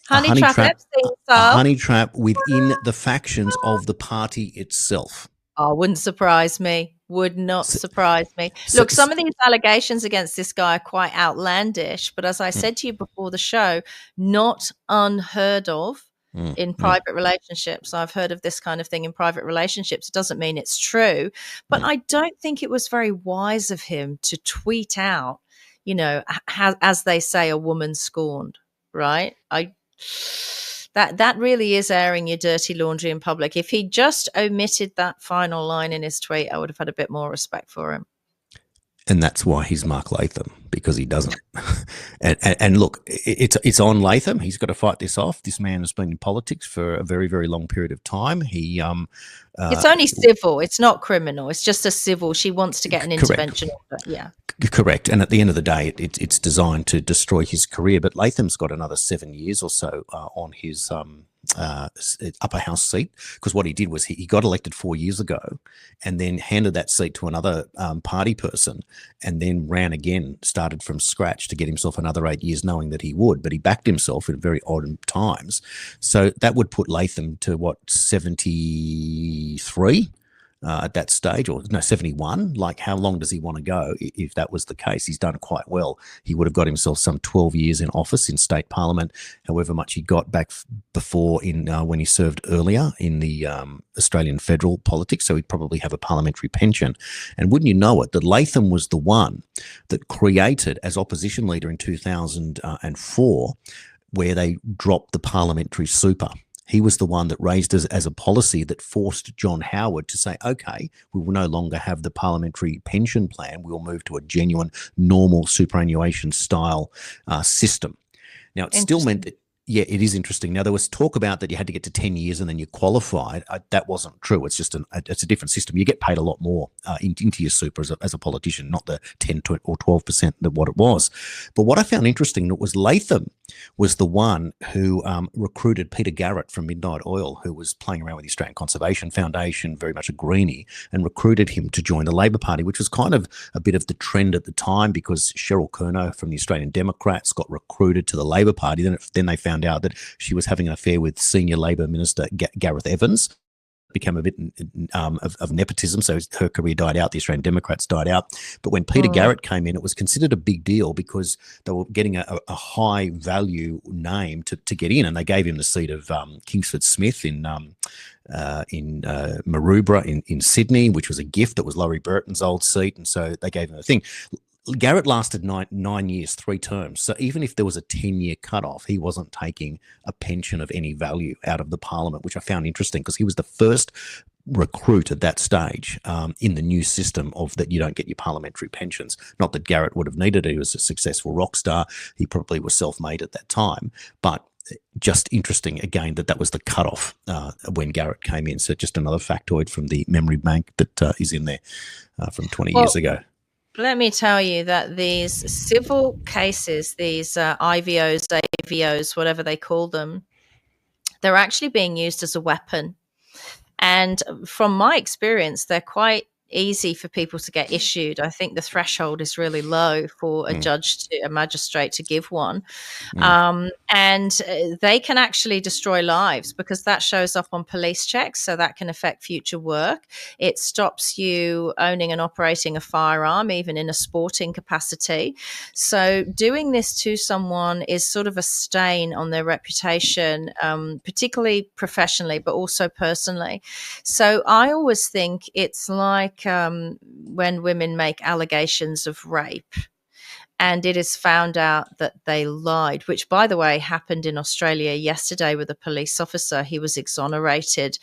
honey trap within the factions of the party itself.
Oh, wouldn't surprise me. Would not surprise me. Look, some of these allegations against this guy are quite outlandish, but as I said to you before the show, not unheard of in private relationships. I've heard of this kind of thing in private relationships. It doesn't mean it's true, but I don't think it was very wise of him to tweet out, you know, as they say, a woman scorned, right? That really is airing your dirty laundry in public. If he just omitted that final line in his tweet, I would have had a bit more respect for him.
And that's why he's Mark Latham, because he doesn't. and look, it's on Latham. He's got to fight this off. This man has been in politics for a very, very long period of time.
It's only civil. It's not criminal. It's just a civil. She wants to get an intervention order. Yeah. Correct.
And at the end of the day, it's designed to destroy his career. But Latham's got another 7 years or so on his upper house seat, because what he did was he got elected 4 years ago and then handed that seat to another party person and then ran again, started from scratch to get himself another 8 years, knowing that he would, but he backed himself at very odd times. So that would put Latham to 73 at that stage, or no, 71. Like, how long does he want to go? If that was the case, he's done quite well. He would have got himself some 12 years in office in state parliament, however much he got back before in when he served earlier in the Australian federal politics. So he'd probably have a parliamentary pension. And wouldn't you know it, that Latham was the one that created, as opposition leader in 2004, where they dropped the parliamentary super. He was the one that raised as a policy that forced John Howard to say, okay, we will no longer have the parliamentary pension plan. We'll move to a genuine, normal superannuation style system. Now, it still meant that, yeah, it is interesting. Now, there was talk about that you had to get to 10 years and then you qualified. That wasn't true. It's just it's a different system. You get paid a lot more into your super as a politician, not the 10 or 12% that what it was. But what I found interesting was Latham was the one who recruited Peter Garrett from Midnight Oil, who was playing around with the Australian Conservation Foundation, very much a greenie, and recruited him to join the Labor Party, which was kind of a bit of the trend at the time because Cheryl Kernot from the Australian Democrats got recruited to the Labor Party. Then they found out that she was having an affair with senior Labor Minister Gareth Evans. Became a bit of nepotism, so her career died out. The Australian Democrats died out. But when Peter Garrett came in, it was considered a bip deal because they were getting a high value name to get in, and they gave him the seat of Kingsford Smith in Maroubra in Sydney, which was a gift. That was Laurie Burton's old seat, and so they gave him a thing. Garrett lasted 9 years, 3 terms. So even if there was a 10-year cutoff, he wasn't taking a pension of any value out of the parliament, which I found interesting because he was the first recruit at that stage in the new system of that you don't get your parliamentary pensions. Not that Garrett would have needed it. He was a successful rock star. He probably was self-made at that time. But just interesting, again, that was the cutoff when Garrett came in. So just another factoid from the memory bank that is in there from 20 years ago.
Let me tell you that these civil cases, these IVOs, AVOs, whatever they call them, they're actually being used as a weapon. And from my experience, they're quite easy for people to get issued. I think the threshold is really low for a a magistrate to give one. And they can actually destroy lives because that shows up on police checks. So that can affect future work. It stops you owning and operating a firearm, even in a sporting capacity. So doing this to someone is sort of a stain on their reputation, particularly professionally, but also personally. So I always think it's like when women make allegations of rape and it is found out that they lied, which, by the way, happened in Australia yesterday with a police officer. He was exonerated.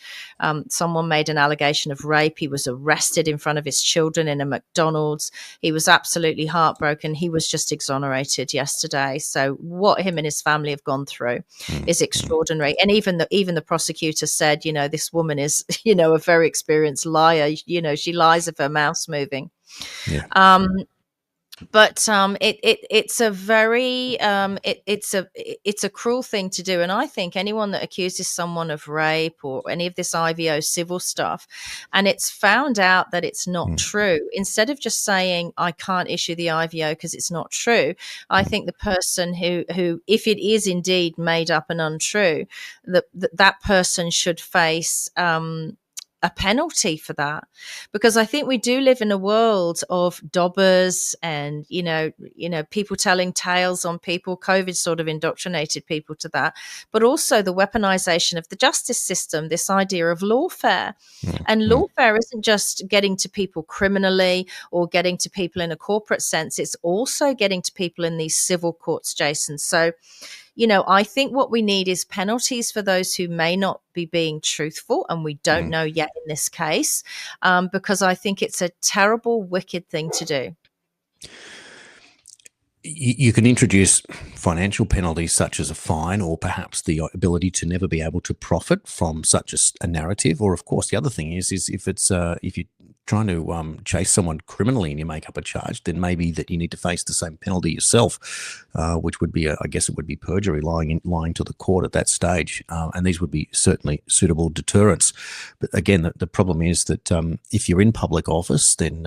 Someone made an allegation of rape. He was arrested in front of his children in a McDonald's. He was absolutely heartbroken. He was just exonerated yesterday. So what him and his family have gone through is extraordinary. And even the prosecutor said, this woman is, a very experienced liar. She lies if her mouth's moving.
Yeah.
But it's a very it's a cruel thing to do, and I think anyone that accuses someone of rape or any of this IVO civil stuff, and it's found out that it's not true, instead of just saying I can't issue the IVO because it's not true, I think the person who if it is indeed made up and untrue, that person should face a penalty for that, because I think we do live in a world of dobbers and people telling tales on people. COVID sort of indoctrinated people to that, but also the weaponization of the justice system, this idea of lawfare. And lawfare isn't just getting to people criminally or getting to people in a corporate sense, it's also getting to people in these civil courts, Jason. So I think what we need is penalties for those who may not be being truthful, and we don't know yet in this case, because I think it's a terrible, wicked thing to do.
You can introduce financial penalties such as a fine, or perhaps the ability to never be able to profit from such a narrative. Or, of course, the other thing is if it's if you're trying to chase someone criminally and you make up a charge, then maybe that you need to face the same penalty yourself, which would be, I guess, it would be perjury, lying to the court at that stage. And these would be certainly suitable deterrents. But again, the problem is that if you're in public office, then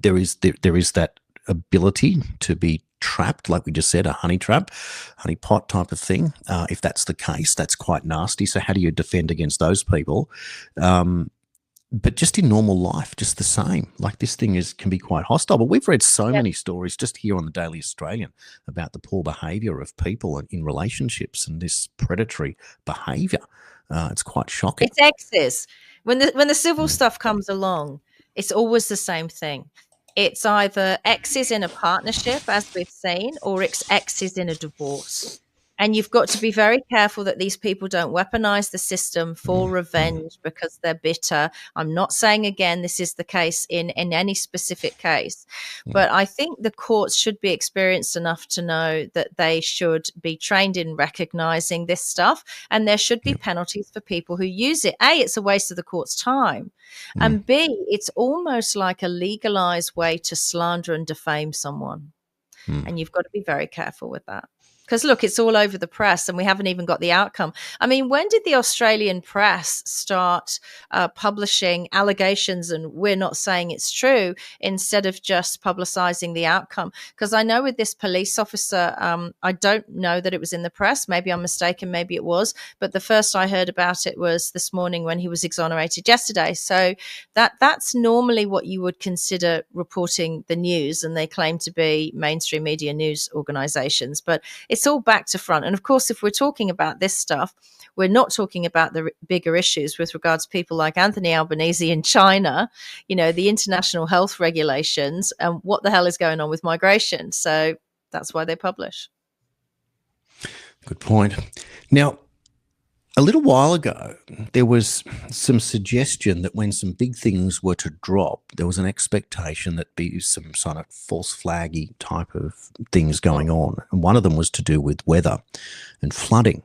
there is that ability to be trapped, like we just said, a honey pot type of thing. If that's the case, that's quite nasty. So how do you defend against those people? But just in normal life, just the same. Like, this thing can be quite hostile. But we've read so many stories just here on the Daily Australian about the poor behaviour of people in relationships and this predatory behaviour. It's quite shocking.
It's exes. When the civil stuff comes along, it's always the same thing. It's either exes in a partnership, as we've seen, or it's exes in a divorce. And you've got to be very careful that these people don't weaponize the system for revenge because they're bitter. I'm not saying, again, this is the case in any specific case, but I think the courts should be experienced enough to know that they should be trained in recognizing this stuff, and there should be penalties for people who use it. A, it's a waste of the court's time, and B, it's almost like a legalized way to slander and defame someone. And you've got to be very careful with that. Because, look, it's all over the press and we haven't even got the outcome. I mean, when did the Australian press start publishing allegations and we're not saying it's true instead of just publicizing the outcome? Because I know with this police officer, I don't know that it was in the press. Maybe I'm mistaken. Maybe it was. But the first I heard about it was this morning when he was exonerated yesterday. So that's normally what you would consider reporting the news. And they claim to be mainstream media news organizations. But it's all back to front. And of course, if we're talking about this stuff, we're not talking about the bigger issues with regards to people like Anthony Albanese in China, you know, the international health regulations, and what the hell is going on with migration. So that's why they publish.
Good point. Now, a little while ago, there was some suggestion that when some big things were to drop, there was an expectation that be some sort of false flaggy type of things going on. And one of them was to do with weather and flooding.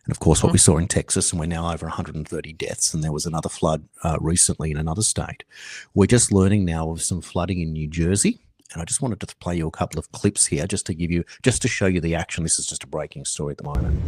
And of course, what we saw in Texas, and we're now over 130 deaths, and there was another flood recently in another state. We're just learning now of some flooding in New Jersey. And I just wanted to play you a couple of clips here just to show you the action. This is just a breaking story at the moment.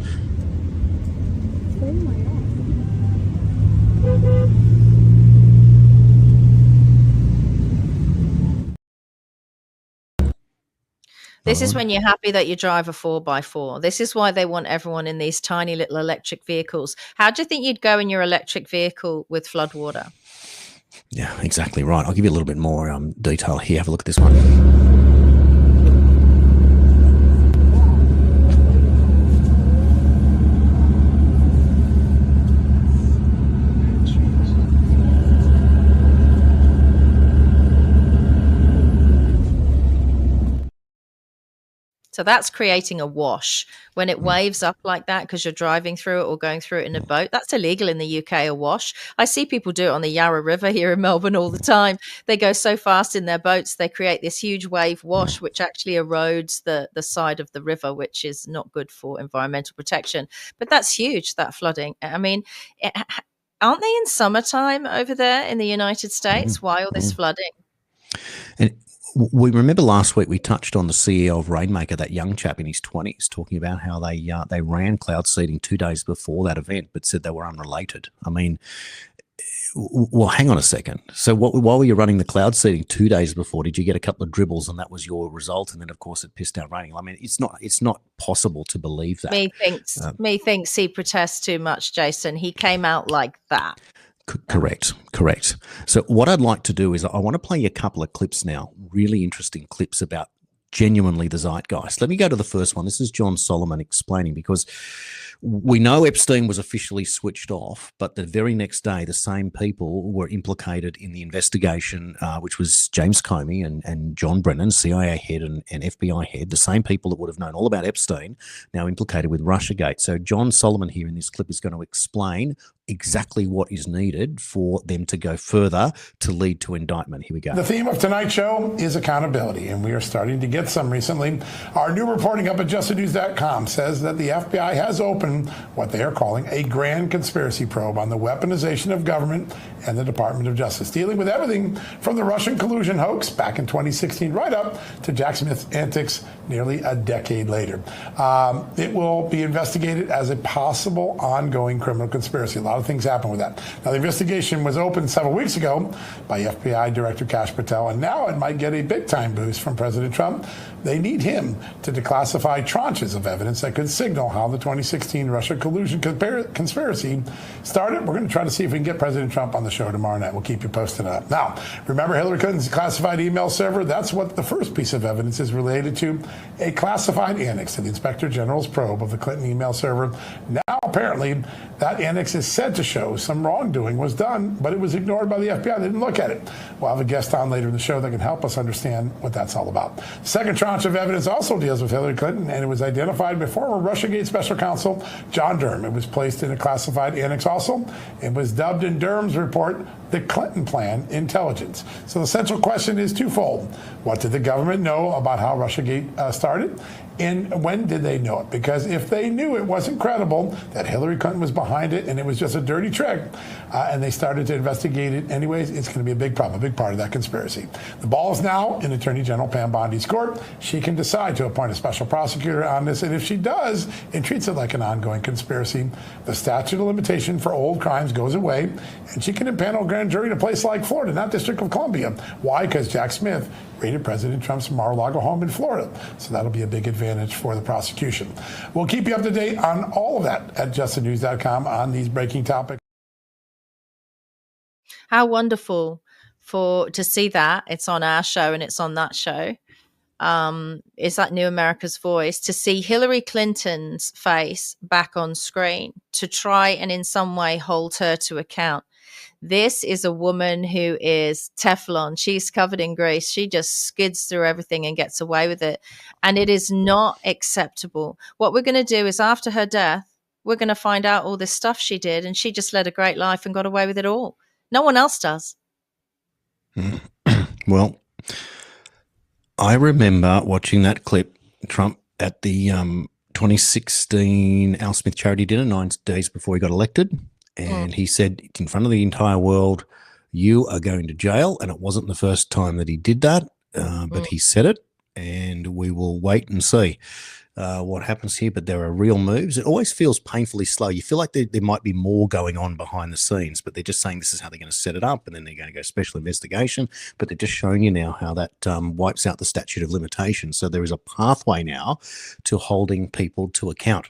This is when you're happy that you drive a 4x4. This is why they want everyone in these tiny little electric vehicles. How do you think you'd go in your electric vehicle with flood water?
Yeah, exactly right. I'll give you a little bit more detail here. Have a look at this one.
So that's creating a wash. When it waves up like that because you're driving through it or going through it in a boat, that's illegal in the UK, a wash. I see people do it on the Yarra River here in Melbourne all the time. They go so fast in their boats, they create this huge wave wash, which actually erodes the side of the river, which is not good for environmental protection. But that's huge, that flooding. I mean, aren't they in summertime over there in the United States? Why all this flooding?
And we remember last week we touched on the CEO of Rainmaker, that young chap in his 20s, talking about how they ran cloud seeding 2 days before that event, but said they were unrelated. I mean, well, hang on a second. So while were you running the cloud seeding 2 days before? Did you get a couple of dribbles and that was your result? And then, of course, it pissed out raining. I mean, it's not possible to believe that.
Methinks he protests too much, Jason. He came out like that.
Correct. So what I'd like to do is I want to play you a couple of clips now, really interesting clips about genuinely the zeitgeist. Let me go to the first one. This is John Solomon explaining, because we know Epstein was officially switched off, but the very next day, the same people were implicated in the investigation, which was James Comey and John Brennan, CIA head and FBI head, the same people that would have known all about Epstein, now implicated with Russiagate. So John Solomon here in this clip is going to explain exactly what is needed for them to go further to lead to indictment. Here we go.
The theme of tonight's show is accountability, and we are starting to get some recently. Our new reporting up at justthenews.com says that the FBI has opened what they are calling a grand conspiracy probe on the weaponization of government and the Department of Justice, dealing with everything from the Russian collusion hoax back in 2016 right up to Jack Smith's antics nearly a decade later. It will be investigated as a possible ongoing criminal conspiracy. A lot of things happen with that. Now, the investigation was opened several weeks ago by FBI Director Kash Patel, and now it might get a big-time boost from President Trump. They need him to declassify tranches of evidence that could signal how the 2016 Russia collusion conspiracy started. We're going to try to see if we can get President Trump on the show tomorrow night. We'll keep you posted on it. Now, remember Hillary Clinton's classified email server? That's what the first piece of evidence is related to, a classified annex to the Inspector General's probe of the Clinton email server, now apparently, that annex is said to show some wrongdoing was done, but it was ignored by the FBI. They didn't look at it. We'll have a guest on later in the show that can help us understand what that's all about. Second tranche of evidence also deals with Hillary Clinton, and it was identified by former Russiagate special counsel John Durham. It was placed in a classified annex also. It was dubbed in Durham's report the Clinton Plan Intelligence. So the central question is twofold. What did the government know about how Russiagate started? And when did they know it? Because if they knew it wasn't credible, that Hillary Clinton was behind it and it was just a dirty trick, and they started to investigate it anyways, it's going to be a big problem, a big part of that conspiracy. The ball is now in Attorney General Pam Bondi's court. She can decide to appoint a special prosecutor on this, and if she does and treats it like an ongoing conspiracy, the statute of limitation for old crimes goes away, and she can impanel a grand jury in a place like Florida, not District of Columbia. Why? Because Jack Smith raided President Trump's Mar-a-Lago home in Florida. So that'll be a big advantage for the prosecution. We'll keep you up to date on all of that at justthenews.com on these breaking topics.
How wonderful to see that. It's on our show and it's on that show. Is that New America's Voice, to see Hillary Clinton's face back on screen, to try and in some way hold her to account. This is a woman who is Teflon. She's covered in grease. She just skids through everything and gets away with it. And it is not acceptable. What we're going to do is after her death, we're going to find out all this stuff she did. And she just led a great life and got away with it all. No one else does.
Well, I remember watching that clip, Trump at the 2016 Al Smith charity dinner, 9 days before he got elected. And he said in front of the entire world, you are going to jail. And it wasn't the first time that he did that, but he said it, and we will wait and see what happens here. But there are real moves. It always feels painfully slow. You feel like there might be more going on behind the scenes, but they're just saying this is how they're going to set it up, and then they're going to go special investigation. But they're just showing you now how that wipes out the statute of limitations. So there is a pathway now to holding people to account.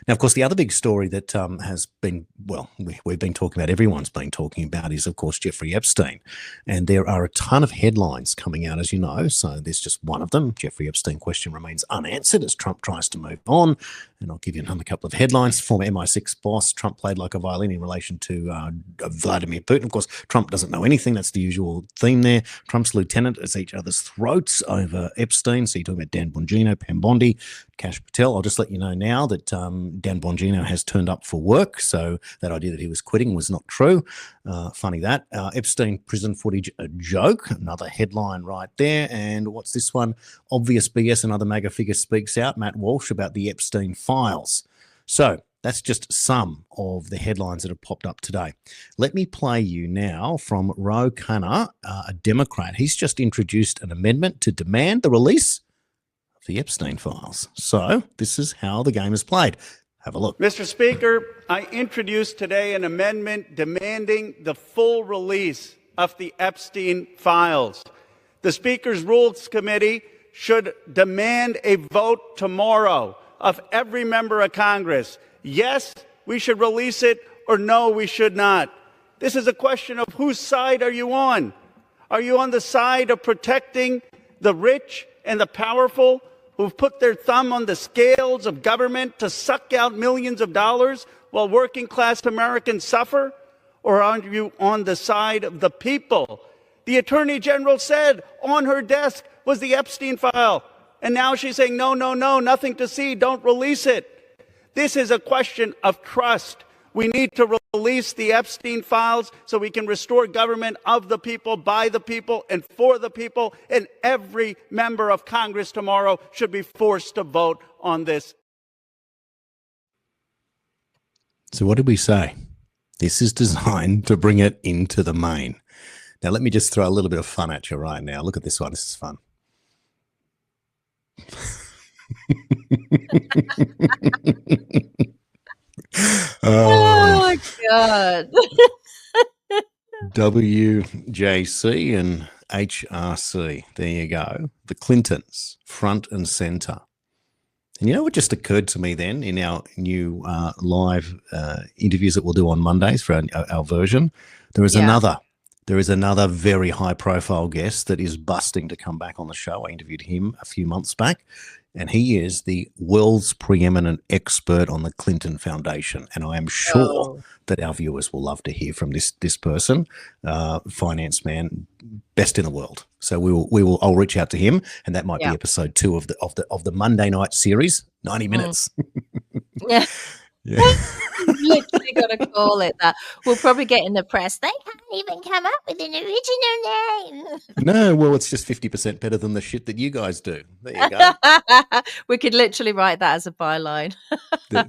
Now, of course, the other big story that has been, well, we've been talking about, everyone's been talking about, is, of course, Jeffrey Epstein. And there are a ton of headlines coming out, as you know. So there's just one of them. Jeffrey Epstein question remains unanswered as Trump tries to move on. And I'll give you another couple of headlines. Former MI6 boss, Trump played like a violin in relation to Vladimir Putin. Of course, Trump doesn't know anything. That's the usual theme there. Trump's lieutenant is each other's throats over Epstein. So you're talking about Dan Bongino, Pam Bondi, Kash Patel. I'll just let you know now that Dan Bongino has turned up for work. So that idea that he was quitting was not true. Funny that. Epstein prison footage, a joke. Another headline right there. And what's this one? Obvious BS, another MAGA figure speaks out. Matt Walsh about the Epstein files. So that's just some of the headlines that have popped up today. Let me play you now from Ro Khanna, a Democrat. He's just introduced an amendment to demand the release of the Epstein files. So this is how the game is played. Have a look.
Mr. Speaker, I introduced today an amendment demanding the full release of the Epstein files. The Speaker's Rules Committee should demand a vote tomorrow of every member of Congress. Yes, we should release it, or no, we should not. This is a question of whose side are you on? Are you on the side of protecting the rich and the powerful who've put their thumb on the scales of government to suck out millions of dollars while working class Americans suffer? Or are you on the side of the people? The Attorney General said on her desk was the Epstein file. And now she's saying, no, no, no, nothing to see, don't release it. This is a question of trust. We need to release the Epstein files so we can restore government of the people, by the people, and for the people. And every member of Congress tomorrow should be forced to vote on this.
So what did we say? This is designed to bring it into the main. Now, let me just throw a little bit of fun at you right now. Look at this one. This is fun.
Oh my God.
WJC and HRC. There you go. The Clintons, front and center. And you know what just occurred to me then in our new live interviews that we'll do on Mondays for our version? There is another there is another very high-profile guest that is busting to come back on the show. I interviewed him a few months back, and he is the world's preeminent expert on the Clinton Foundation. And I am sure that our viewers will love to hear from this person, finance man, best in the world. So I'll reach out to him, and that might be episode 2 of the Monday night series, 90 minutes.
Yeah.
Yeah.
Literally got to call it that. We'll probably get in the press. They can't even come up with an original name.
No, well, it's just 50% better than the shit that you guys do. There you go.
We could literally write that as a byline.
The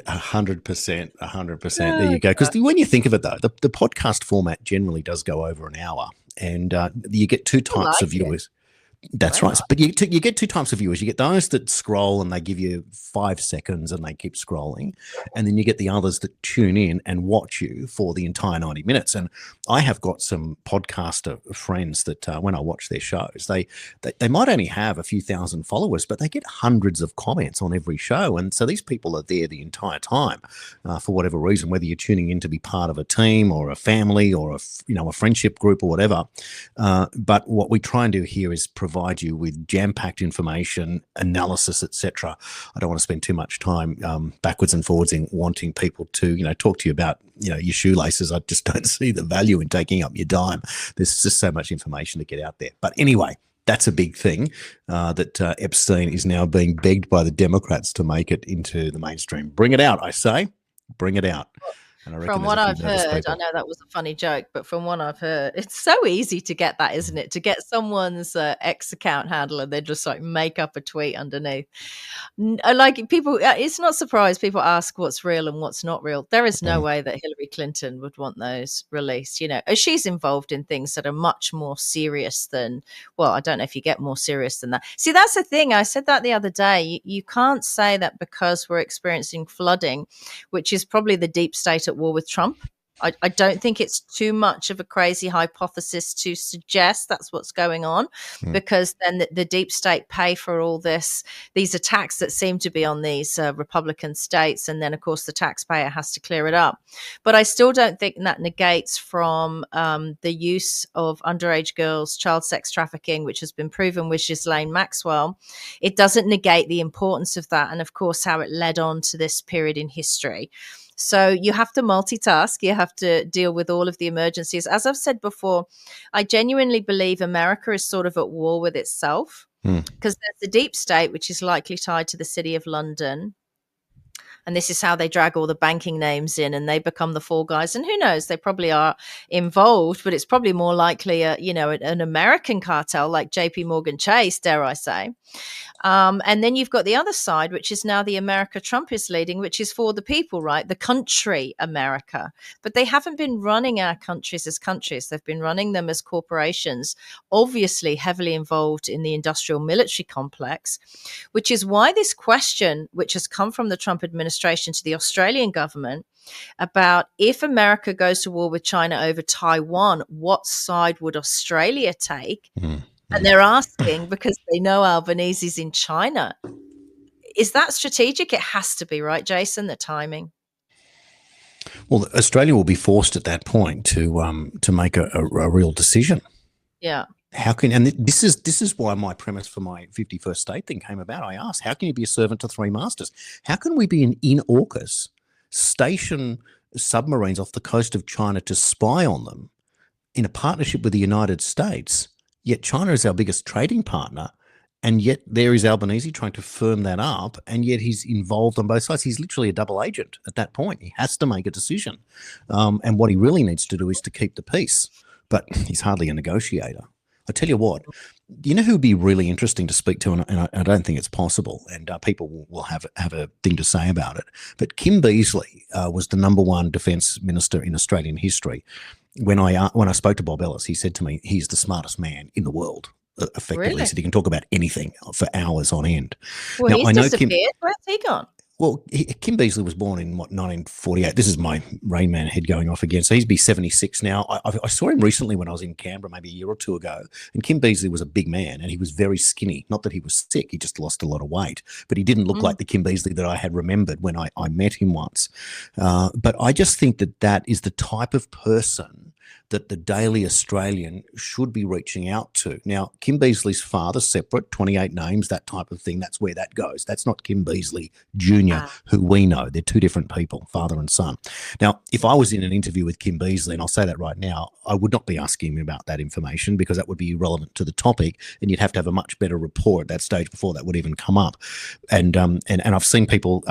100%. There you go. Because when you think of it, though, the podcast format generally does go over an hour, and you get 2 types of viewers. That's right. But you get 2 types of viewers. You get those that scroll and they give you 5 seconds and they keep scrolling. And then you get the others that tune in and watch you for the entire 90 minutes. And I have got some podcaster friends that when I watch their shows, they might only have a few thousand followers, but they get hundreds of comments on every show. And so these people are there the entire time for whatever reason, whether you're tuning in to be part of a team or a family or a friendship group or whatever. But what we try and do here is provide you with jam-packed information, analysis, etc. I don't want to spend too much time backwards and forwards in wanting people to, talk to you about, your shoelaces. I just don't see the value in taking up your time. There's just so much information to get out there. But anyway, that's a big thing that Epstein is now being begged by the Democrats to make it into the mainstream. Bring it out, I say. Bring it out.
From what I've heard, I know that was a funny joke, but from what I've heard, it's so easy to get that, isn't it? To get someone's X account handle and then just like make up a tweet underneath. Like people, it's not surprised people ask what's real and what's not real. There is no way that Hillary Clinton would want those released. She's involved in things that are much more serious than, well, I don't know if you get more serious than that. See, that's the thing. I said that the other day. You can't say that because we're experiencing flooding, which is probably the deep state at war with Trump. I don't think it's too much of a crazy hypothesis to suggest that's what's going on, because then the deep state pay for all these attacks that seem to be on these Republican states, and then of course the taxpayer has to clear it up. But I still don't think that negates from the use of underage girls, child sex trafficking, which has been proven with Ghislaine Maxwell. It doesn't negate the importance of that, and of course how it led on to this period in history. So you have to multitask. You have to deal with all of the emergencies. As I've said before, I genuinely believe America is sort of at war with itself, because there's the deep state, which is likely tied to the City of London. And this is how they drag all the banking names in, and they become the fall guys. And who knows, they probably are involved, but it's probably more likely, an American cartel like JP Morgan Chase, dare I say. And then you've got the other side, which is now the America Trump is leading, which is for the people, right? The country America. But they haven't been running our countries as countries. They've been running them as corporations, obviously heavily involved in the industrial military complex, which is why this question, which has come from the Trump administration to the Australian government, about if America goes to war with China over Taiwan, what side would Australia take? And they're asking because they know Albanese's in China. Is that strategic? It has to be, right, Jason, the timing?
Well, Australia will be forced at that point to make a real decision. Yeah. This is why my premise for my 51st state thing came about. I asked, how can you be a servant to 3 masters? How can we be in AUKUS, station submarines off the coast of China to spy on them in a partnership with the United States? Yet China is our biggest trading partner, and yet there is Albanese trying to firm that up, and yet he's involved on both sides. He's literally a double agent at that point. He has to make a decision. And what he really needs to do is to keep the peace, but he's hardly a negotiator. I tell you what, you know who would be really interesting to speak to, and I don't think it's possible, and people will have a thing to say about it, but Kim Beazley was the #1 defence minister in Australian history. When I spoke to Bob Ellis, he said to me, he's the smartest man in the world, effectively. Really? He said he can talk about anything for hours on end.
Well, now, he's disappeared. Where's he gone?
Well, Kim Beazley was born in 1948. This is my Rain Man head going off again. So he's be 76 now. I saw him recently when I was in Canberra, maybe a year or two ago. And Kim Beazley was a big man, and he was very skinny. Not that he was sick; he just lost a lot of weight. But he didn't look like the Kim Beazley that I had remembered when I met him once. But I just think that is the type of person that the Daily Australian should be reaching out to. Now, Kim Beazley's father, separate, 28 names, that type of thing, that's where that goes. That's not Kim Beazley Jr., who we know. They're two different people, father and son. Now, if I was in an interview with Kim Beazley, and I'll say that right now, I would not be asking him about that information because that would be irrelevant to the topic, and you'd have to have a much better rapport at that stage before that would even come up. And I've seen people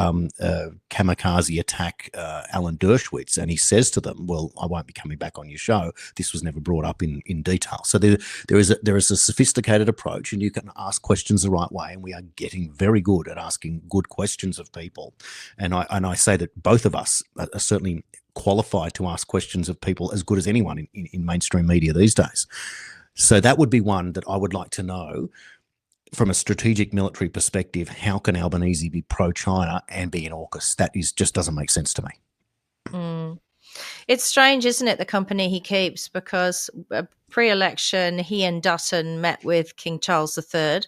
kamikaze attack Alan Dershowitz, and he says to them, well, I won't be coming back on your show. This was never brought up in detail. So there is a sophisticated approach, and you can ask questions the right way, and we are getting very good at asking good questions of people. And I say that both of us are certainly qualified to ask questions of people as good as anyone in mainstream media these days. So that would be one that I would like to know from a strategic military perspective. How can Albanese be pro-China and be in AUKUS? That just doesn't make sense to me.
It's strange, isn't it, the company he keeps, because pre-election he and Dutton met with King Charles III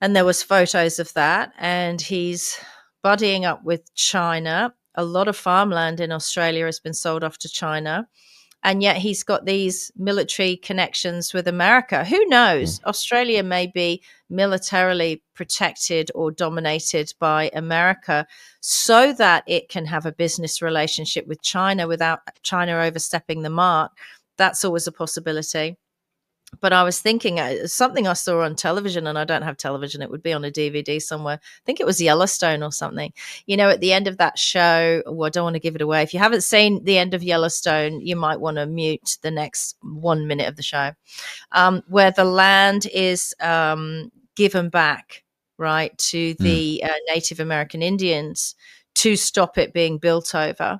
and there was photos of that, and he's buddying up with China. A lot of farmland in Australia has been sold off to China, and yet he's got these military connections with America. Who knows? Australia may be militarily protected or dominated by America so that it can have a business relationship with China without China overstepping the mark. That's always a possibility. But I was thinking something I saw on television, and I don't have television. It would be on a DVD somewhere. I think it was Yellowstone or something. You know, at the end of that show, well, I don't want to give it away. If you haven't seen the end of Yellowstone, you might want to mute the next 1 minute of the show, where the land is given back, right, to the Native American Indians to stop it being built over.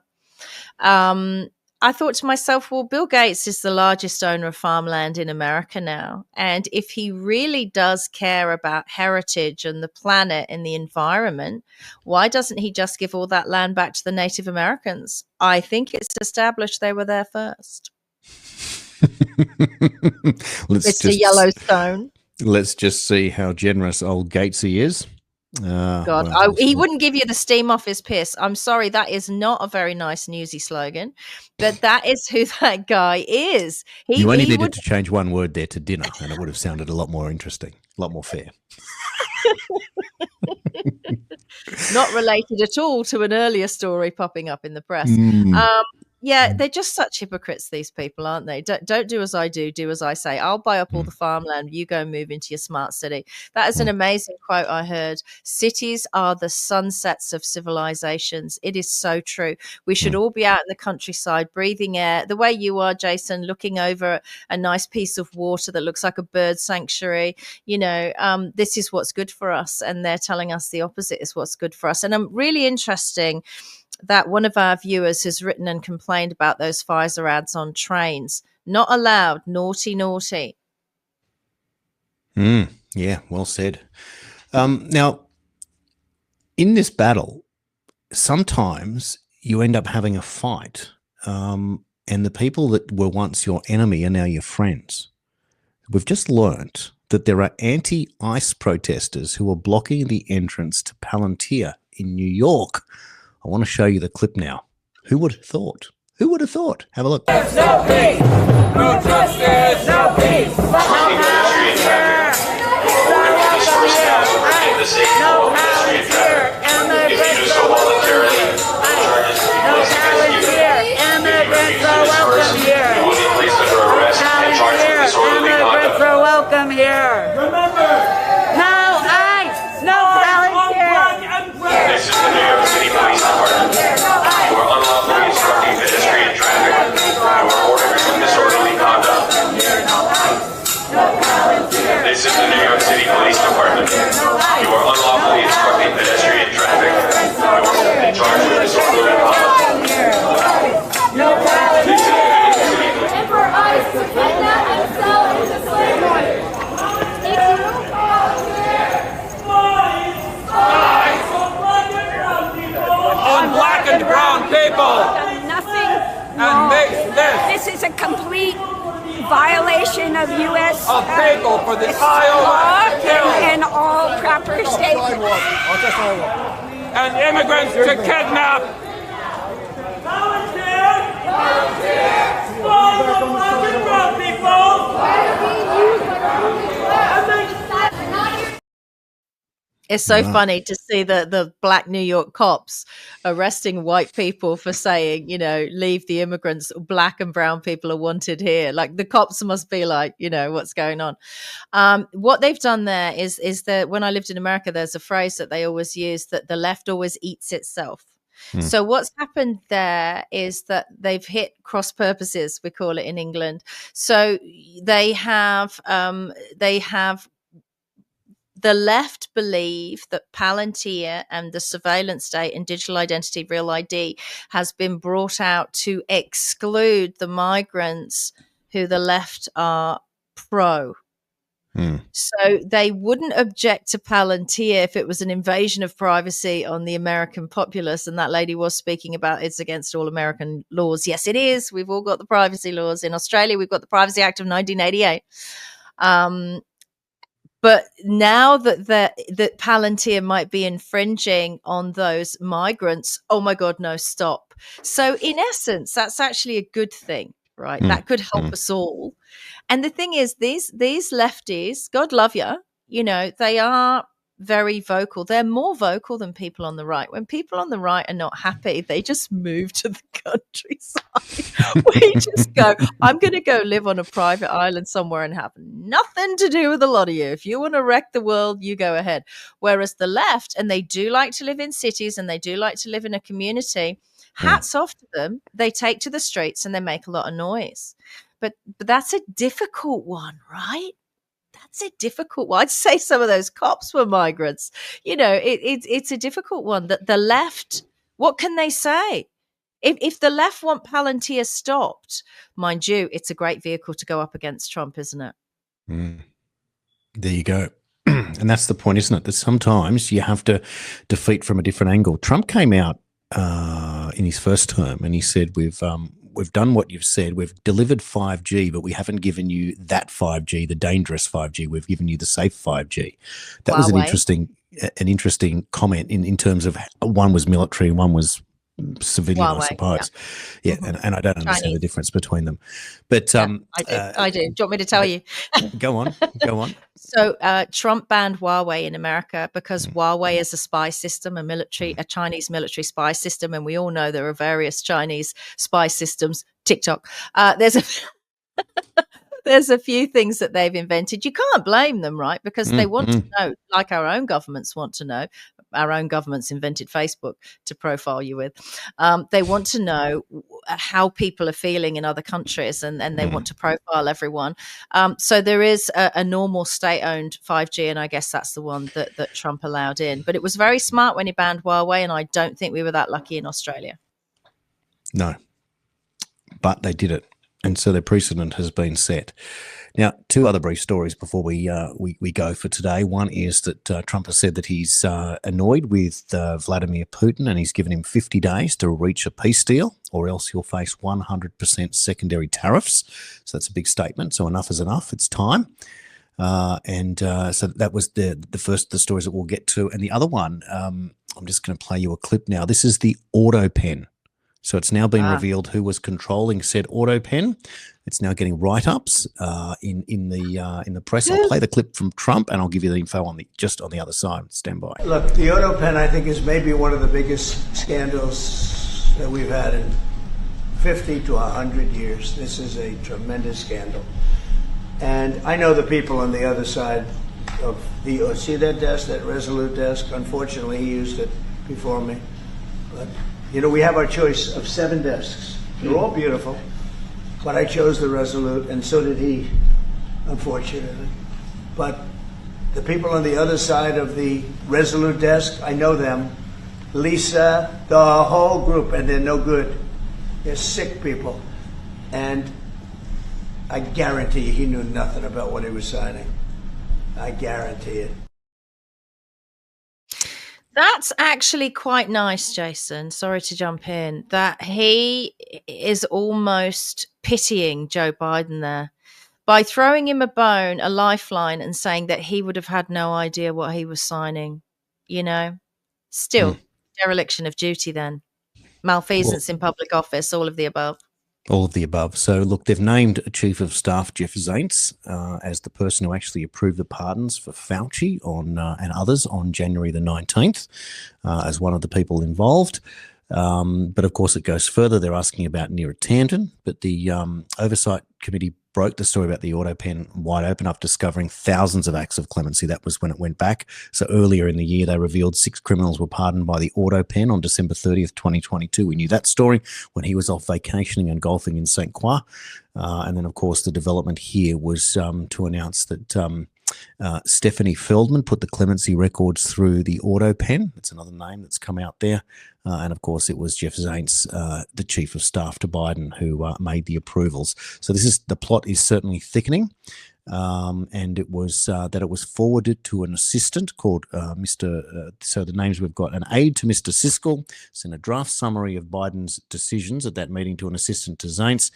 I thought to myself, well, Bill Gates is the largest owner of farmland in America now. And if he really does care about heritage and the planet and the environment, why doesn't he just give all that land back to the Native Americans? I think it's established they were there first. It's the Yellowstone.
Let's just see how generous old Gatesy is.
God, he wouldn't give you the steam off his piss. I'm sorry, that is not a very nice newsy slogan, but that is who that guy is.
You only needed to change one word there to dinner, and it would have sounded a lot more interesting, a lot more fair.
Not related at all to an earlier story popping up in the press. Yeah, they're just such hypocrites, these people, aren't they? Don't do as I do as I say. I'll buy up all the farmland. You go and move into your smart city. That is an amazing quote I heard. Cities are the sunsets of civilizations. It is so true. We should all be out in the countryside, breathing air, the way you are, Jason, looking over a nice piece of water that looks like a bird sanctuary. You know, this is what's good for us. And they're telling us the opposite is what's good for us. And I'm really interesting that one of our viewers has written and complained about those Pfizer ads on trains. Not allowed. Naughty, naughty.
Yeah, well said. Now, in this battle, sometimes you end up having a fight, and the people that were once your enemy are now your friends. We've just learnt that there are anti-ICE protesters who are blocking the entrance to Palantir in New York. I want to show you the clip now. Who would have thought? Who would have thought? Have a look.
No peace, no justice, no peace, no Palantir, no Palantir, immigrants are welcome here. No Palantir, immigrants are welcome here. Palantir, immigrants are welcome here. Remember, no ICE, no Palantir.
This is the New York City Police Department, who are unlawfully obstructing pedestrian traffic, who are ordering disorderly conduct. This is the New York City Police Department, who are unlawfully obstructing pedestrian traffic, who are in charge of disorderly conduct.
No Palantir! And for ICE to kidnap and sell into slavery.
On black and brown people.
Nothing
And
wrong.
make this
This is a complete violation of U.S.
of people for the Iowa
law
kill
and all proper statements.
and immigrants to kidnap.
Volunteer! Volunteer!
It's so funny to see the black New York cops arresting white people for saying, leave the immigrants, black and brown people are wanted here. Like the cops must be like, what's going on? What they've done there is that when I lived in America, there's a phrase that they always use, that the left always eats itself. So what's happened there is that they've hit cross purposes, we call it in England. So they have the left believe that Palantir and the surveillance state and digital identity, Real ID, has been brought out to exclude the migrants who the left are pro. So they wouldn't object to Palantir if it was an invasion of privacy on the American populace. And that lady was speaking about it's against all American laws. Yes, it is. We've all got the privacy laws. In Australia, we've got the Privacy Act of 1988. But now that Palantir might be infringing on those migrants, oh my God, no, stop. So in essence, that's actually a good thing, right? That could help us all. And the thing is, these lefties, God love you, they are very vocal. They're more vocal than people on the right. When people on the right are not happy, they just move to the countryside. We just go, I'm going to go live on a private island somewhere and have nothing to do with a lot of you. If you want to wreck the world, you go ahead. Whereas the left, and they do like to live in cities and they do like to live in a community, hats off to them. They take to the streets and they make a lot of noise. But that's a difficult one, right? That's a difficult one. I'd say some of those cops were migrants. It's a difficult one. That the left, what can they say? If the left want Palantir stopped, mind you, it's a great vehicle to go up against Trump, isn't it?
There you go. And that's the point, isn't it? That sometimes you have to defeat from a different angle. Trump came out in his first term and he said, we've done what you've said. We've delivered 5G, but we haven't given you that 5G, the dangerous 5G. We've given you the safe 5G. That was an interesting comment in terms of one was military and one was civilian, I suppose. Yeah, and I don't understand the difference between them. But
I do. Do you want me to tell you?
Go on.
So Trump banned Huawei in America because Huawei is a spy system, a Chinese military spy system, and we all know there are various Chinese spy systems. TikTok. There's a few things that they've invented. You can't blame them, right? Because they want to know, like our own governments want to know. Our own governments invented Facebook to profile you with. They want to know how people are feeling in other countries, and they want to profile everyone. So there is a normal state-owned 5G, and I guess that's the one that Trump allowed in. But it was very smart when he banned Huawei, and I don't think we were that lucky in Australia.
No, but they did it. And so the precedent has been set. Now, two other brief stories before we go for today. One is that Trump has said that he's annoyed with Vladimir Putin and he's given him 50 days to reach a peace deal or else he'll face 100% secondary tariffs. So that's a big statement. So enough is enough. It's time. So that was the stories that we'll get to. And the other one, I'm just going to play you a clip now. This is the auto pen. So it's now been revealed who was controlling said auto pen. It's now getting write-ups in the press. I'll play the clip from Trump and I'll give you the info on the other side. Stand by.
Look, the auto pen I think is maybe one of the biggest scandals that we've had in 50 to 100 years. This is a tremendous scandal. And I know the people on the other side of the see that desk, that Resolute desk. Unfortunately, he used it before me, but. We have our choice of 7 desks. They're all beautiful, but I chose the Resolute, and so did he, unfortunately. But the people on the other side of the Resolute desk, I know them. Lisa, the whole group, and they're no good. They're sick people. And I guarantee you he knew nothing about what he was signing. I guarantee it.
That's actually quite nice, Jason. Sorry to jump in. That he is almost pitying Joe Biden there by throwing him a bone, a lifeline, and saying that he would have had no idea what he was signing. Still, dereliction of duty then. Malfeasance in public office, all of the above.
All of the above. So, look, they've named Chief of Staff Jeff Zients as the person who actually approved the pardons for Fauci and others on January the 19th as one of the people involved. But, of course, it goes further. They're asking about Neera Tanden, but the Oversight Committee broke the story about the auto pen wide open after discovering thousands of acts of clemency. That was when it went back. So earlier in the year, they revealed 6 criminals were pardoned by the auto pen on December 30th, 2022. We knew that story when he was off vacationing and golfing in St. Croix. And then, of course, the development here was to announce that Stephanie Feldman put the clemency records through the auto pen. It's another name that's come out there. And of course, it was Jeff Zients, the chief of staff to Biden, who made the approvals. So the plot is certainly thickening. And it was that it was forwarded to an assistant called so the names we've got: an aide to Mr. Siskel, sent a draft summary of Biden's decisions at that meeting to an assistant to Zients.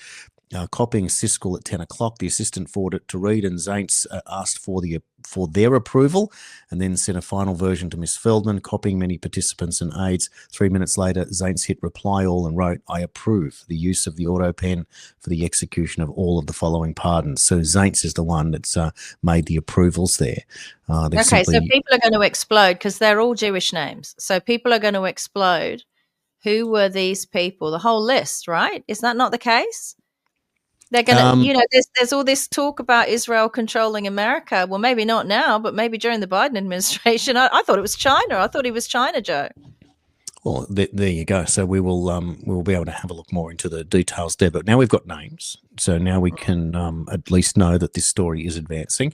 Copying Siskel at 10 o'clock, the assistant forwarded it to Reid, and Zients asked for their approval, and then sent a final version to Miss Feldman, copying many participants and aides. 3 minutes later, Zients hit reply all and wrote, "I approve the use of the auto pen for the execution of all of the following pardons." So Zients is the one that's made the approvals there.
Okay, so people are going to explode because they're all Jewish names. So people are going to explode. Who were these people? The whole list, right? Is that not the case? They're going to, there's all this talk about Israel controlling America. Well, maybe not now, but maybe during the Biden administration. I thought it was China. I thought he was China, Joe.
Well, there you go. So we will be able to have a look more into the details there. But now we've got names, so now we can at least know that this story is advancing.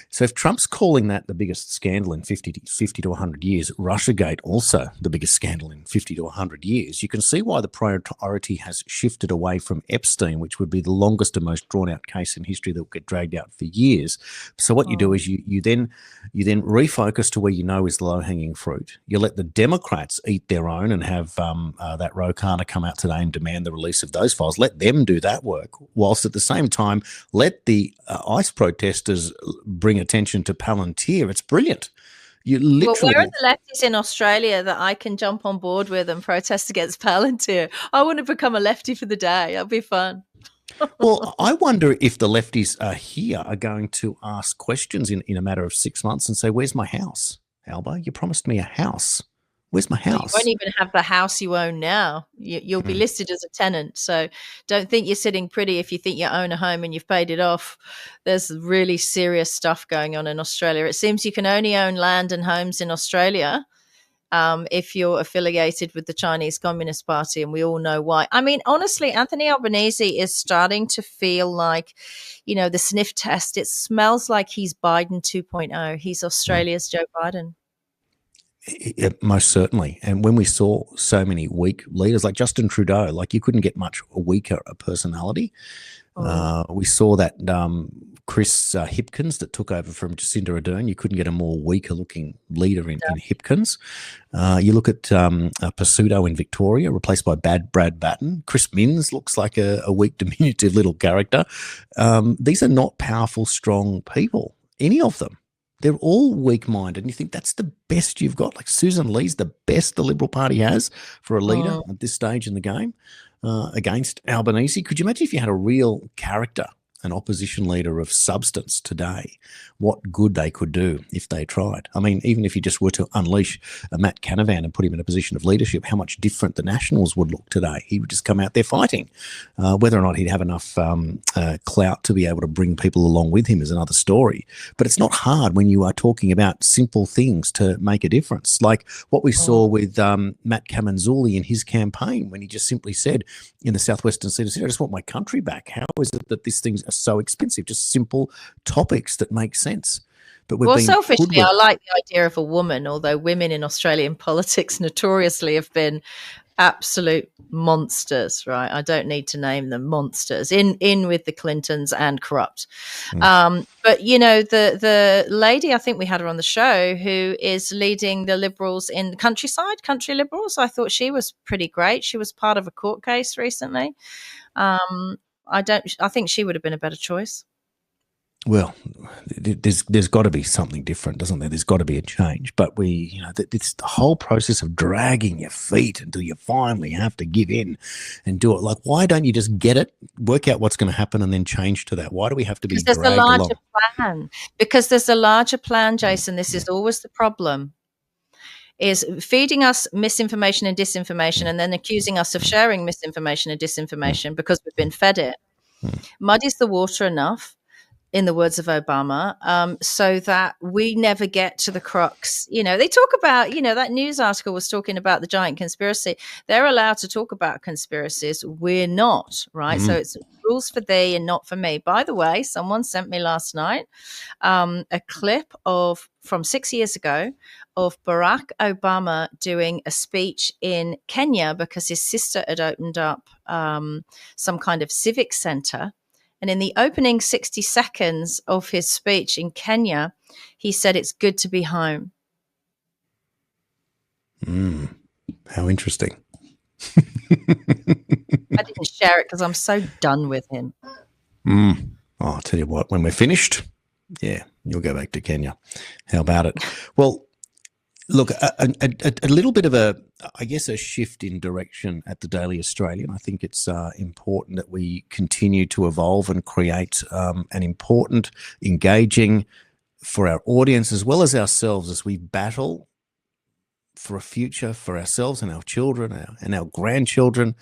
So if Trump's calling that the biggest scandal in 50 to 100 years, Russiagate also the biggest scandal in 50 to 100 years, you can see why the priority has shifted away from Epstein, which would be the longest and most drawn-out case in history that will get dragged out for years. So what you do is you then refocus to where you know is the low-hanging fruit. You let the Democrats eat their own and have that Ro Khanna come out today and demand the release of those files. Let them do that work, whilst at the same time let the ICE protesters bring attention to Palantir. It's brilliant. You literally.
Well, where are the lefties in Australia that I can jump on board with and protest against Palantir? I want to become a lefty for the day. That'll be fun.
Well, I wonder if the lefties here are going to ask questions in a matter of 6 months and say, "Where's my house, Alba? You promised me a house. Where's my house?"
You won't even have the house you own now. You'll be listed as a tenant. So don't think you're sitting pretty if you think you own a home and you've paid it off. There's really serious stuff going on in Australia. It seems you can only own land and homes in Australia if you're affiliated with the Chinese Communist Party, and we all know why. I mean, honestly, Anthony Albanese is starting to feel like, the sniff test. It smells like he's Biden 2.0. He's Australia's Joe Biden.
Yeah, most certainly. And when we saw so many weak leaders like Justin Trudeau, like you couldn't get much weaker a personality. We saw that Chris Hipkins that took over from Jacinda Ardern. You couldn't get a more weaker looking leader in Hipkins. You look at Pasuto in Victoria, replaced by Brad Batten. Chris Minns looks like a weak, diminutive little character. These are not powerful, strong people, any of them. They're all weak-minded, and you think that's the best you've got. Like Susan Lee's the best the Liberal Party has for a leader at this stage in the game against Albanese. Could you imagine if you had a real character, an opposition leader of substance today, what good they could do if they tried? I mean, even if you just were to unleash Matt Canavan and put him in a position of leadership, how much different the Nationals would look today. He would just come out there fighting. Whether or not he'd have enough clout to be able to bring people along with him is another story. But it's not hard when you are talking about simple things to make a difference, like what we saw with Matt Camanzuli in his campaign, when he just simply said in the southwestern City, "I just want my country back. How is it that these things are so expensive?" Just simple topics that make sense. But
selfishly, I like the idea of a woman, although women in Australian politics notoriously have been absolute monsters, right? I don't need to name them, monsters in with the Clintons and corrupt. But the lady, I think we had her on the show, who is leading the Liberals in the countryside, country Liberals. I thought she was pretty great. She was part of a court case recently. I think she would have been a better choice.
Well, there's got to be something different, doesn't there? There's got to be a change. But this the whole process of dragging your feet until you finally have to give in and do it. Like, why don't you just get it, work out what's going to happen, and then change to that? Why do we have to be
Because there's a
dragged along?
larger plan. Because there's a larger plan, Jason. This is always the problem. Is feeding us misinformation and disinformation and then accusing us of sharing misinformation and disinformation because we've been fed it. Muddies the water enough, in the words of Obama, so that we never get to the crux. They talk about, that news article was talking about the giant conspiracy. They're allowed to talk about conspiracies. We're not, right? So it's rules for thee and not for me. By the way, someone sent me last night a clip from 6 years ago of Barack Obama doing a speech in Kenya because his sister had opened up some kind of civic center. And in the opening 60 seconds of his speech in Kenya, he said, "It's good to be home."
How interesting.
I didn't share it because I'm so done with him.
Oh, I'll tell you what, when we're finished, you'll go back to Kenya. How about it? Well, look, a little bit of a shift in direction at the Daily Australian. I think it's important that we continue to evolve and create an important, engaging for our audience as well as ourselves as we battle for a future for ourselves and our children and our grandchildren.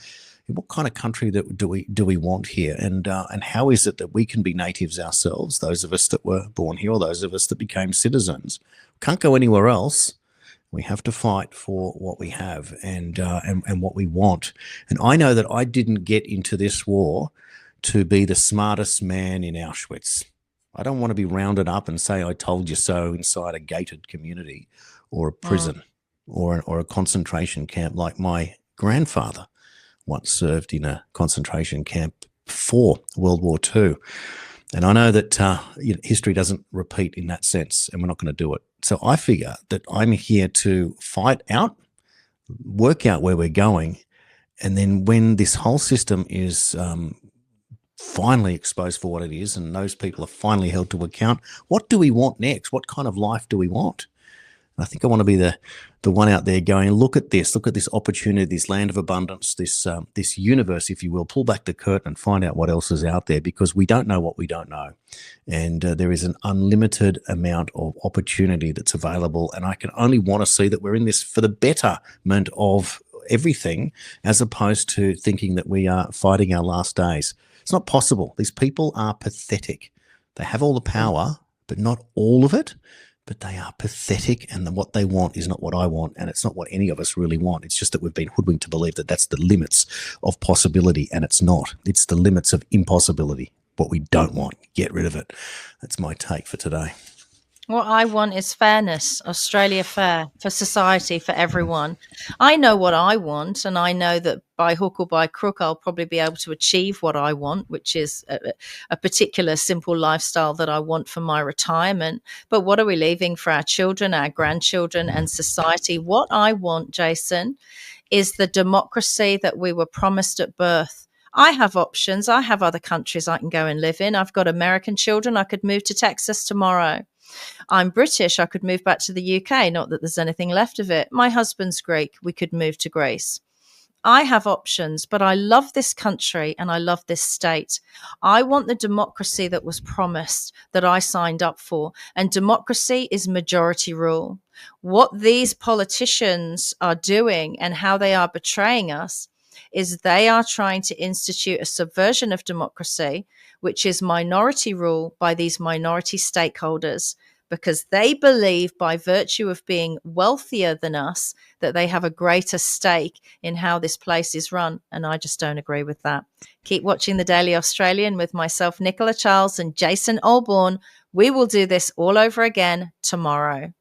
What kind of country do we want here, and how is it that we can be natives ourselves, those of us that were born here or those of us that became citizens? Can't go anywhere else. We have to fight for what we have and what we want. And I know that I didn't get into this war to be the smartest man in Auschwitz. I don't want to be rounded up and say I told you so inside a gated community or a prison or a concentration camp like my grandfather once served in a concentration camp before World War II. And I know that history doesn't repeat in that sense, and we're not going to do it. So I figure that I'm here to fight out, work out where we're going, and then when this whole system is finally exposed for what it is and those people are finally held to account, what do we want next? What kind of life do we want? And I think I want to be the one out there going, look at this opportunity, this land of abundance, this universe, if you will, pull back the curtain and find out what else is out there, because we don't know what we don't know. And there is an unlimited amount of opportunity that's available. And I can only want to see that we're in this for the betterment of everything, as opposed to thinking that we are fighting our last days. It's not possible. These people are pathetic. They have all the power, but not all of it. But they are pathetic, and what they want is not what I want, and it's not what any of us really want. It's just that we've been hoodwinked to believe that that's the limits of possibility, and it's not. It's the limits of impossibility, what we don't want. Get rid of it. That's my take for today.
What I want is fairness, Australia fair, for society, for everyone. I know what I want, and I know that by hook or by crook, I'll probably be able to achieve what I want, which is a particular simple lifestyle that I want for my retirement. But what are we leaving for our children, our grandchildren, and society? What I want, Jason, is the democracy that we were promised at birth. I have options. I have other countries I can go and live in. I've got American children. I could move to Texas tomorrow. I'm British. I could move back to the UK. Not that there's anything left of it. My husband's Greek. We could move to Greece. I have options, but I love this country and I love this state. I want the democracy that was promised, that I signed up for. And democracy is majority rule. What these politicians are doing and how they are betraying us is they are trying to institute a subversion of democracy, which is minority rule by these minority stakeholders, because they believe by virtue of being wealthier than us that they have a greater stake in how this place is run. And I just don't agree with that. Keep watching the Daily Australian with myself, Nicola Charles, and Jason Olbourne. We will do this all over again tomorrow.